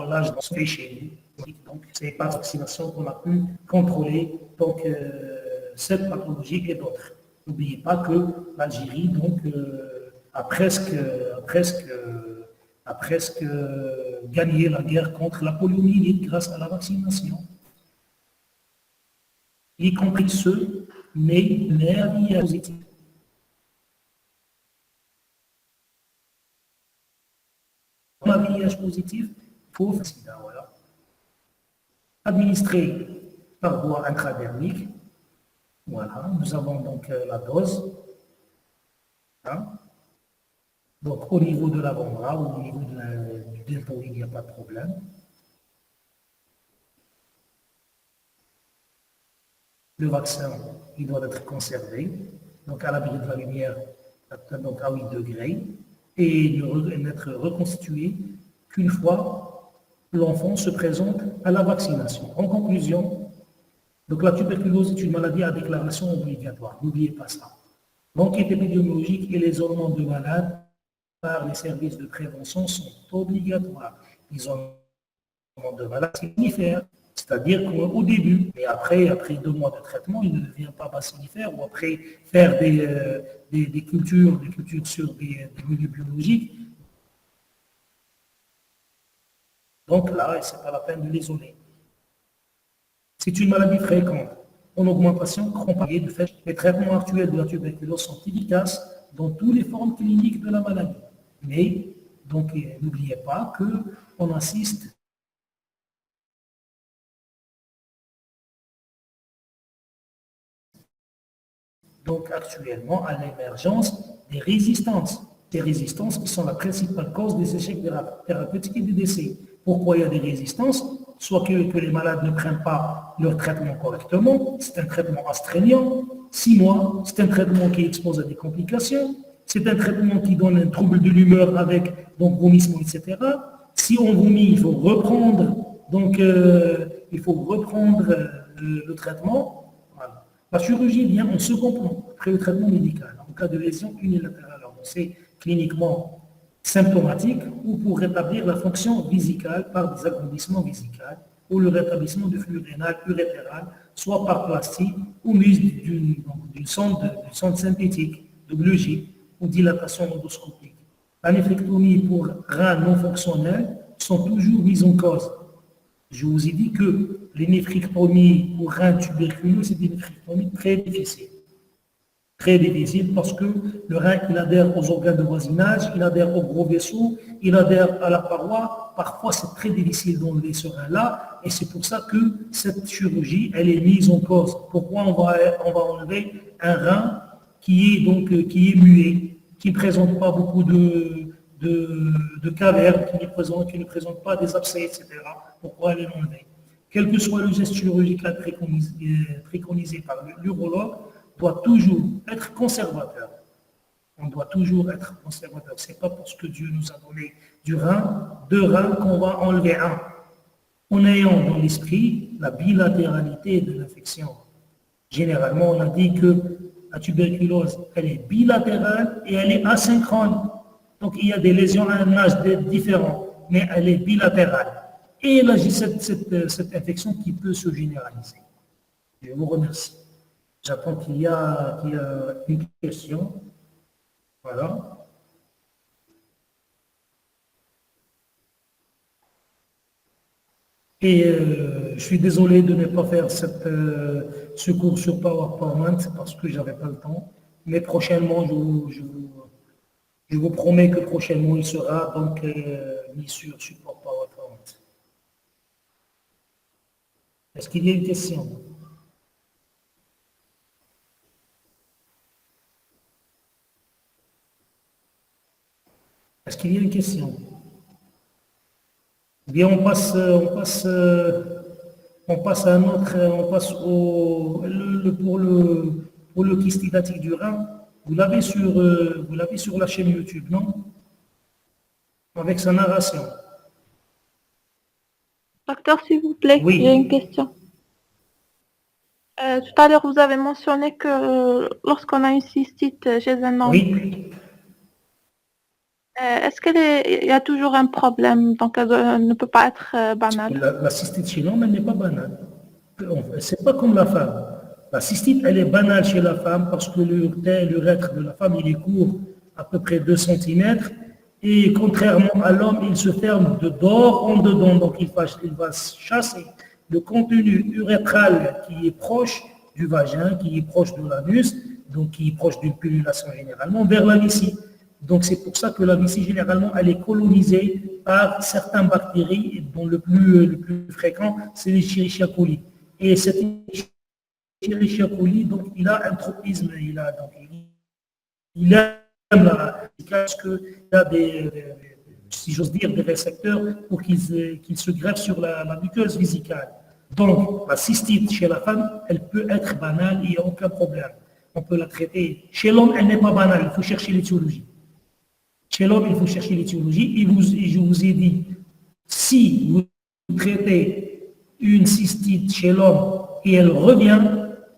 l'âge se fait chez nous. Donc, c'est par vaccination qu'on a pu contrôler donc, cette pathologie et d'autres. N'oubliez pas que l'Algérie donc, a presque gagné la guerre contre la poliomyélite grâce à la vaccination, y compris ceux nés de positifs. Un VIH positif pour le sida, voilà. Administré par voie intradermique. Voilà, nous avons donc la dose. Hein. Donc au niveau de l'avant-bras ou au niveau du deltoïde, il n'y a pas de problème. Le vaccin, il doit être conservé, donc à l'abri de la lumière, donc à 8 degrés, et n'être reconstitué qu'une fois l'enfant se présente à la vaccination. En conclusion, donc la tuberculose est une maladie à déclaration obligatoire. N'oubliez pas ça. L'enquête épidémiologique et l'isolement de malades par les services de prévention sont obligatoires. L'isolement de malades signifère, c'est-à-dire qu'au début, mais après 2 mois de traitement, il ne devient pas bacillifère, ou après faire des cultures sur des milieux biologiques. Donc là, ce n'est pas la peine de l'isoler. C'est une maladie fréquente, en augmentation comparée de fait. Les traitements actuels de la tuberculose sont efficaces dans toutes les formes cliniques de la maladie. Mais, donc, n'oubliez pas qu'on assiste donc actuellement à l'émergence des résistances. Des résistances qui sont la principale cause des échecs de la thérapeutique et des décès. Pourquoi il y a des résistances? Soit que les malades ne prennent pas leur traitement correctement, c'est un traitement astreignant, 6 mois, c'est un traitement qui expose à des complications, c'est un traitement qui donne un trouble de l'humeur avec donc vomissement, etc. Si on vomit, il faut reprendre, donc le traitement. Voilà. La chirurgie vient en second plan, après le traitement médical, en cas de lésion unilatérale. Alors, c'est cliniquement symptomatique ou pour rétablir la fonction vésicale par des agrandissements vésicales ou le rétablissement du flux rénal urétéral, soit par plastie ou mise d'une sonde synthétique, de glugie ou dilatation endoscopique. La L'anéphrectomie pour reins non fonctionnels sont toujours mises en cause. Je vous ai dit que les néphrectomies pour reins tuberculeux, c'est des néphrectomies très difficiles. Très difficile parce que le rein, il adhère aux organes de voisinage, il adhère aux gros vaisseaux, il adhère à la paroi. Parfois, c'est très difficile d'enlever ce rein-là et c'est pour ça que cette chirurgie, elle est mise en cause. Pourquoi on va enlever un rein qui est muet, qui ne présente pas beaucoup de cavernes, qui ne présente pas des abcès, etc. Pourquoi elle est enlevée? Quel que soit le geste chirurgical préconisé par l'urologue, doit toujours être conservateur. On doit toujours être conservateur. Ce n'est pas parce que Dieu nous a donné deux reins qu'on va enlever un. En ayant dans l'esprit la bilatéralité de l'infection. Généralement, on a dit que la tuberculose, elle est bilatérale et elle est asynchrone. Donc, il y a des lésions à un âge différent, mais elle est bilatérale. Et il agit cette infection qui peut se généraliser. Je vous remercie. J'attends qu'il y a une question. Voilà. Et je suis désolé de ne pas faire ce cours sur PowerPoint parce que je n'avais pas le temps. mais prochainement, je vous promets que prochainement, il sera donc mis sur support PowerPoint. Est-ce qu'il y a une question? Est-ce qu'il y a une question? Bien, on passe à un autre, on passe pour le kyste hydathique du rein. Vous l'avez sur la chaîne YouTube, non? Avec sa narration. Docteur, s'il vous plaît, Oui. j'ai une question. Tout à l'heure, vous avez mentionné que lorsqu'on a une cystite chez un homme, Oui. est-ce qu'il y a toujours un problème, donc elle ne peut pas être banale? La cystite chez l'homme, elle n'est pas banale. C'est pas comme la femme. La cystite, elle est banale chez la femme parce que l'urètre de la femme, il est court, à peu près 2 cm. Et contrairement à l'homme, il se ferme de dehors en dedans. Donc, il va chasser le contenu urétral qui est proche du vagin, qui est proche de l'anus, donc qui est proche d'une pullulation généralement, vers la vessie. Donc, c'est pour ça que la vessie, généralement, elle est colonisée par certaines bactéries, dont le plus fréquent, c'est l'Escherichia coli. Et cette Escherichia coli, donc, il a un tropisme, il aime parce qu'il y a si j'ose dire, des récepteurs pour qu'ils se greffent sur la muqueuse vésicale. Donc, la cystite chez la femme, elle peut être banale, il n'y a aucun problème. On peut la traiter. Chez l'homme, elle n'est pas banale, il faut chercher l'étiologie. Chez l'homme, il faut chercher l'étiologie. Et je vous ai dit, si vous traitez une cystite chez l'homme et elle revient,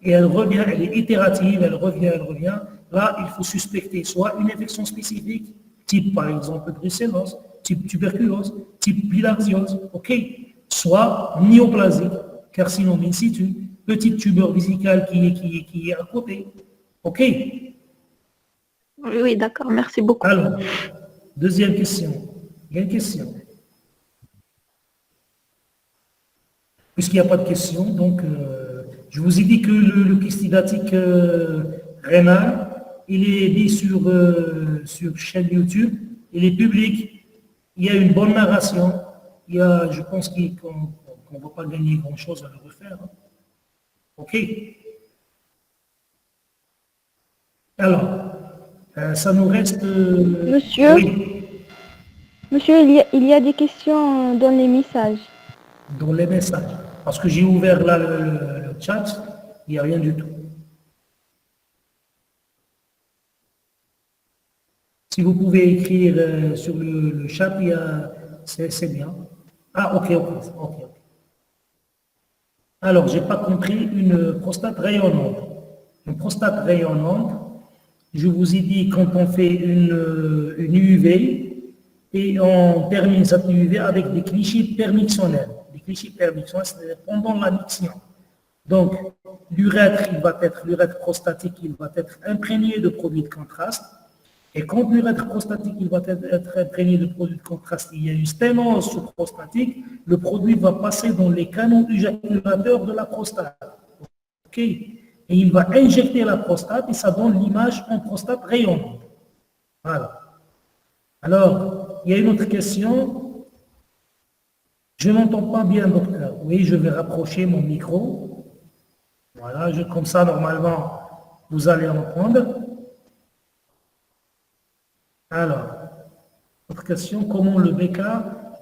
elle est itérative, elle revient, là, il faut suspecter soit une infection spécifique, type par exemple brucellose, type tuberculose, type bilharziose, ok, soit néoplasique, carcinome in situ, petite tumeur vésicale qui est à côté, ok. Oui, d'accord, merci beaucoup. Alors, deuxième question. Il y a une question. Puisqu'il n'y a pas de question, donc je vous ai dit que le kyste hydathique rénal, il est mis sur chaîne YouTube, il est public, il y a une bonne narration, je pense qu'on ne va pas gagner grand-chose à le refaire. Hein. OK. Alors, ça nous reste... Monsieur, oui. Monsieur, il y a des questions dans les messages. Dans les messages. Parce que j'ai ouvert là le chat, il n'y a rien du tout. Si vous pouvez écrire sur le chat, c'est bien. Ah, ok. Alors, je n'ai pas compris une prostate rayonnante. Une prostate rayonnante, je vous ai dit quand on fait une UV et on termine cette UV avec des clichés permictionnels. Des clichés permictionnels, c'est pendant la miction. Donc, l'urètre prostatique, il va être imprégné de produits de contraste. Et quand l'urètre prostatique il va être imprégné de produits de contraste, il y a une sténose prostatique, le produit va passer dans les canaux éjaculateurs de la prostate. OK? Et il va injecter la prostate et ça donne l'image en prostate rayonnante. Voilà. Alors, il y a une autre question. Je n'entends pas bien, docteur. Oui, je vais rapprocher mon micro. Voilà, comme ça, normalement, vous allez entendre. Alors, autre question, comment le BK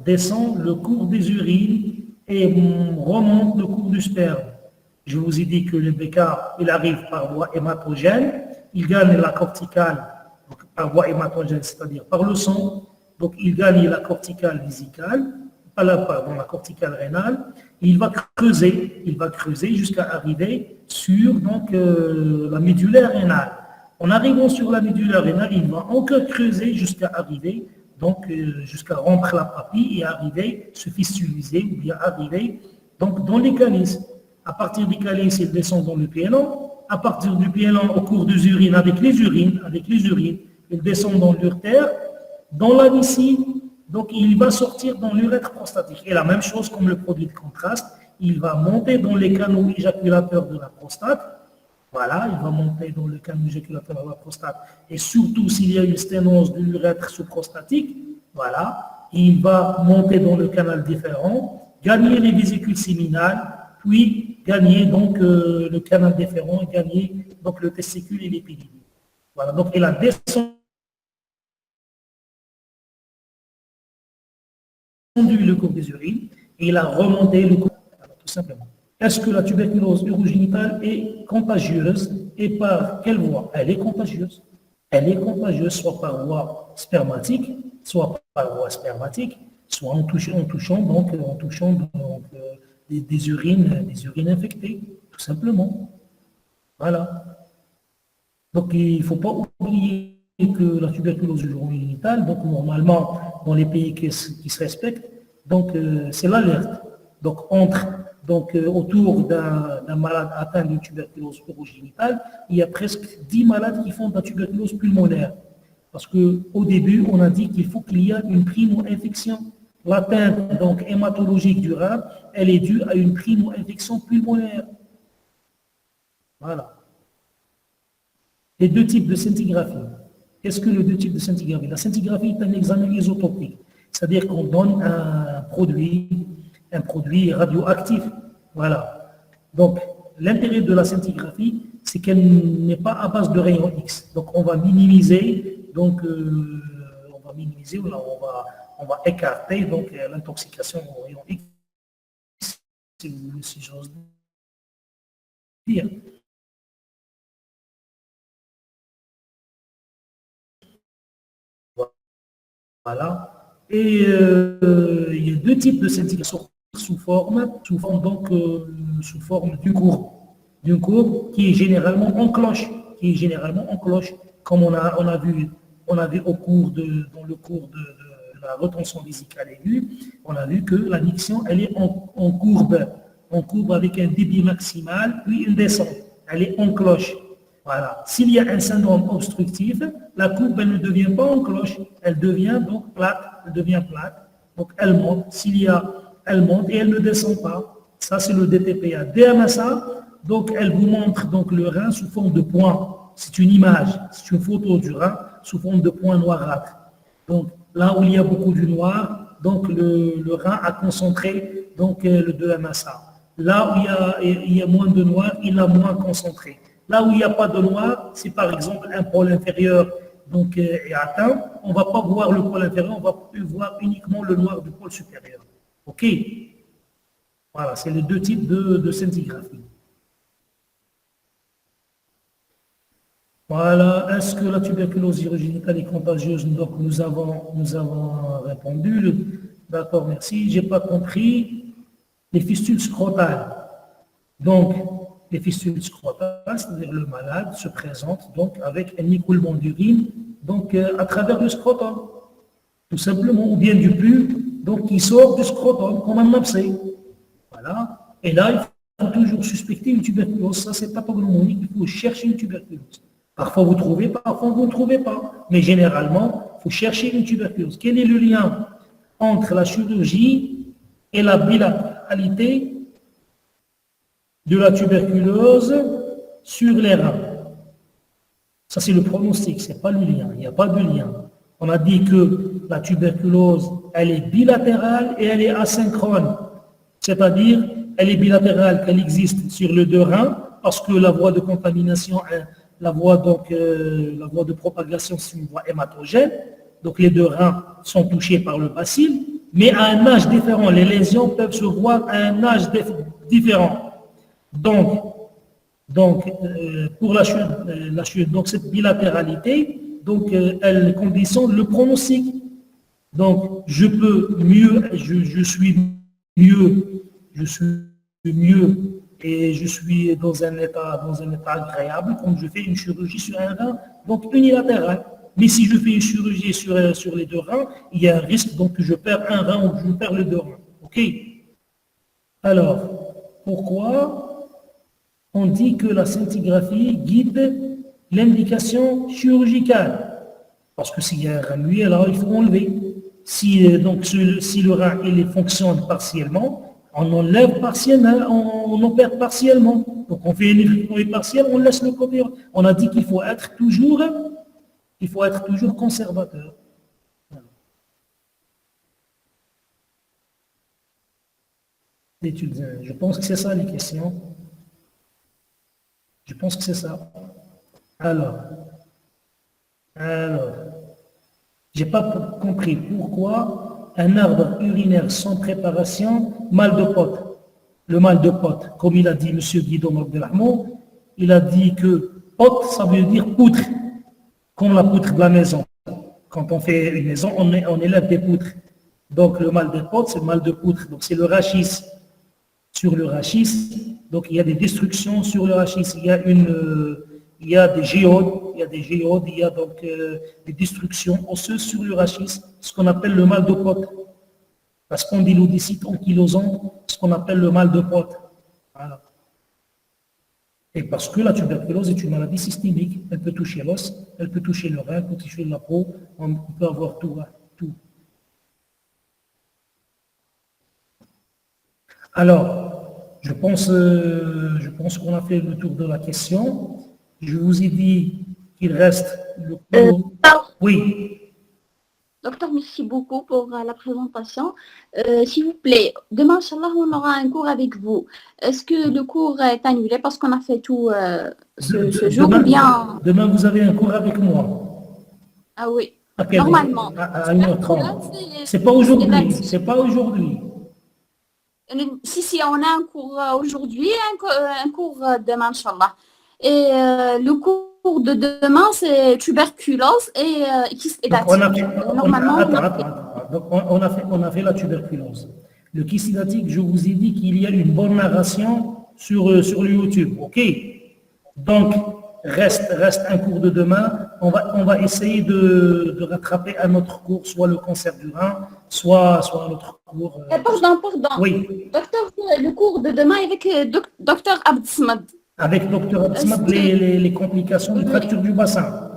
descend le cours des urines et remonte le cours du sperme? Je vous ai dit que le BK, il arrive par voie hématogène, il gagne la corticale par voie hématogène, c'est-à-dire par le sang, donc il gagne la corticale vésicale, la corticale rénale, il va creuser jusqu'à arriver sur donc, la médullaire rénale. En arrivant sur la médullaire rénale, il va encore creuser jusqu'à arriver, donc jusqu'à rompre la papille et arriver, se fistuliser ou bien arriver donc, dans les calices. À partir des calices, il descend dans le pyélon. À partir du pyélon, au cours des urines, avec les urines, il descend dans l'urtère, dans la vessie, donc il va sortir dans l'urètre prostatique. Et la même chose comme le produit de contraste, il va monter dans les canaux éjaculateurs de la prostate, Voilà, il va monter dans le canal éjaculatoire de la prostate. Et surtout, s'il y a une sténose de l'urètre sous-prostatique, voilà, il va monter dans le canal déférent, gagner les vésicules séminales, puis gagner donc le canal déférent, gagner donc le testicule et l'épidémie. Voilà, donc il a descendu le cours des urines et il a remonté le cours. Alors, tout simplement. Est-ce que la tuberculose urogénitale est contagieuse et par quelle voie? Elle est contagieuse. Elle est contagieuse soit par voie spermatique, soit en touchant des urines infectées, tout simplement. Voilà. Donc il ne faut pas oublier que la tuberculose urogénitale, donc normalement dans les pays qui se respectent, donc c'est l'alerte. Donc autour d'un malade atteint d'une tuberculose urogénitale, il y a presque 10 malades qui font de la tuberculose pulmonaire. Parce qu'au début, on a dit qu'il faut qu'il y ait une primo-infection. L'atteinte donc hématologique du rein, elle est due à une primo-infection pulmonaire. Voilà. Les deux types de scintigraphie. Qu'est-ce que les deux types de scintigraphie? La scintigraphie est un examen isotopique, c'est-à-dire qu'on donne un produit radioactif. Voilà. Donc, l'intérêt de la scintigraphie, c'est qu'elle n'est pas à base de rayons X. Donc, on va minimiser, on va écarter donc l'intoxication au rayon X, si j'ose dire. Voilà. Et il y a deux types de scintigraphie sous forme d'une courbe qui est généralement en cloche, comme on a vu dans le cours de la retention vésicale aiguë, on a vu que l'addiction, elle est en courbe avec un débit maximal, puis une descente. Elle est en cloche. Voilà. S'il y a un syndrome obstructif, la courbe, elle ne devient pas en cloche, elle devient donc plate, donc elle monte. Elle monte et elle ne descend pas. Ça, c'est le DTPA. DMSA, donc elle vous montre donc le rein sous forme de point. C'est une image, c'est une photo du rein sous forme de point noirâtre. Donc là où il y a beaucoup du noir, donc le rein a concentré donc le DMSA. Là où il y a moins de noir, il a moins concentré. Là où il n'y a pas de noir, si par exemple un pôle inférieur donc, est atteint, on ne va pas voir le pôle inférieur, on va voir uniquement le noir du pôle supérieur. OK? Voilà, c'est les deux types de scintigraphie. Voilà, est-ce que la tuberculose urogénitale est contagieuse? Donc nous avons répondu. D'accord, merci. Je n'ai pas compris. Les fistules scrotales. Donc, les fistules scrotales, c'est-à-dire le malade se présente donc avec un écoulement d'urine donc à travers le scrotum, tout simplement, ou bien du pub, donc qui sort du scrotum comme un abcès. Voilà. Et là, il faut toujours suspecter une tuberculose. Ça, c'est pathognomonique. Il faut chercher une tuberculose. Parfois, vous trouvez, parfois, vous ne trouvez pas. Mais généralement, il faut chercher une tuberculose. Quel est le lien entre la chirurgie et la bilatéralité de la tuberculose sur les reins? Ça, c'est le pronostic, ce n'est pas le lien. Il n'y a pas de lien. On a dit que la tuberculose, elle est bilatérale et elle est asynchrone. C'est-à-dire, elle est bilatérale, qu'elle existe sur les deux reins, parce que la voie de contamination, la voie de propagation, c'est une voie hématogène. Donc, les deux reins sont touchés par le bacille, mais à un âge différent. Les lésions peuvent se voir à un âge différent. Donc, pour la chute, donc cette bilatéralité, donc elle conditionne le pronostic. Donc, je suis mieux et je suis dans un état agréable quand je fais une chirurgie sur un rein, donc unilatérale. Mais si je fais une chirurgie sur les deux reins, il y a un risque donc que je perds un rein ou que je perds les deux reins. OK? Alors, pourquoi on dit que la scintigraphie guide l'indication chirurgicale? Parce que s'il y a un rein muet, alors il faut enlever. Si le rein il fonctionne partiellement, On enlève partiellement, on opère partiellement. Donc on fait une nephrectomie partielle, on laisse le côté. On a dit qu'il faut être toujours conservateur. Je pense que c'est ça les questions. Je pense que c'est ça. Alors, j'ai pas compris pourquoi un arbre urinaire sans préparation, mal de pote. Le mal de pote, comme il a dit M. Guido Abdelrahman, il a dit que pote, ça veut dire poutre, comme la poutre de la maison. Quand on fait une maison, on élève des poutres. Donc le mal de pote, c'est le mal de poutre. Donc c'est le rachis. Sur le rachis, donc il y a des destructions sur le rachis. Il y a des géodes, il y a donc des destructions osseuses sur le rachis, ce qu'on appelle le mal de pote. La spondylodicite ankylosante, ce qu'on appelle le mal de pote. Voilà. Et parce que la tuberculose est une maladie systémique, elle peut toucher l'os, elle peut toucher le rein, elle peut toucher la peau, on peut avoir tout. Alors, je pense qu'on a fait le tour de la question. Je vous ai dit qu'il reste le cours. Oui. Docteur, merci beaucoup pour la présentation. S'il vous plaît, demain, Inch'Allah, on aura un cours avec vous. Est-ce que le cours est annulé parce qu'on a fait tout ce jour ou bien... Demain, vous avez un cours avec moi. Ah oui, normalement. À 1h30. C'est pas aujourd'hui. C'est pas aujourd'hui. Si, on a un cours aujourd'hui, un cours demain, Inch'Allah. Et le cours de demain, c'est tuberculose et kyste hédatique. On a fait la tuberculose. Le kyste hédatique, je vous ai dit qu'il y a une bonne narration sur le YouTube, ok? Donc, reste un cours de demain. On va essayer de rattraper un autre cours, soit le cancer du rein, soit un autre cours. Pardon. Oui. Docteur, le cours de demain avec docteur Abdsmad. Avec docteur Abdsmad, les complications de fracture du bassin.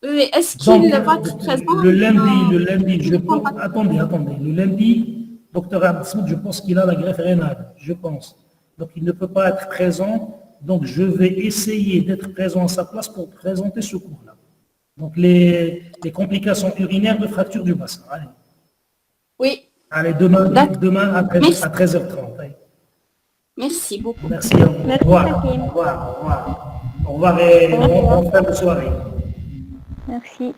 Oui, est-ce qu'il va être présent? Le lundi, je pense. Attendez. Le lundi, docteur Abdsmad, je pense qu'il a la greffe rénale, je pense. Donc, il ne peut pas être présent. Donc, je vais essayer d'être présent à sa place pour présenter ce cours-là. Donc, les complications urinaires de fracture du bassin. Allez. Oui. Allez, demain à 13h30. Allez. Merci beaucoup. Merci à vous. Au revoir. Au revoir. On va faire la soirée. Merci.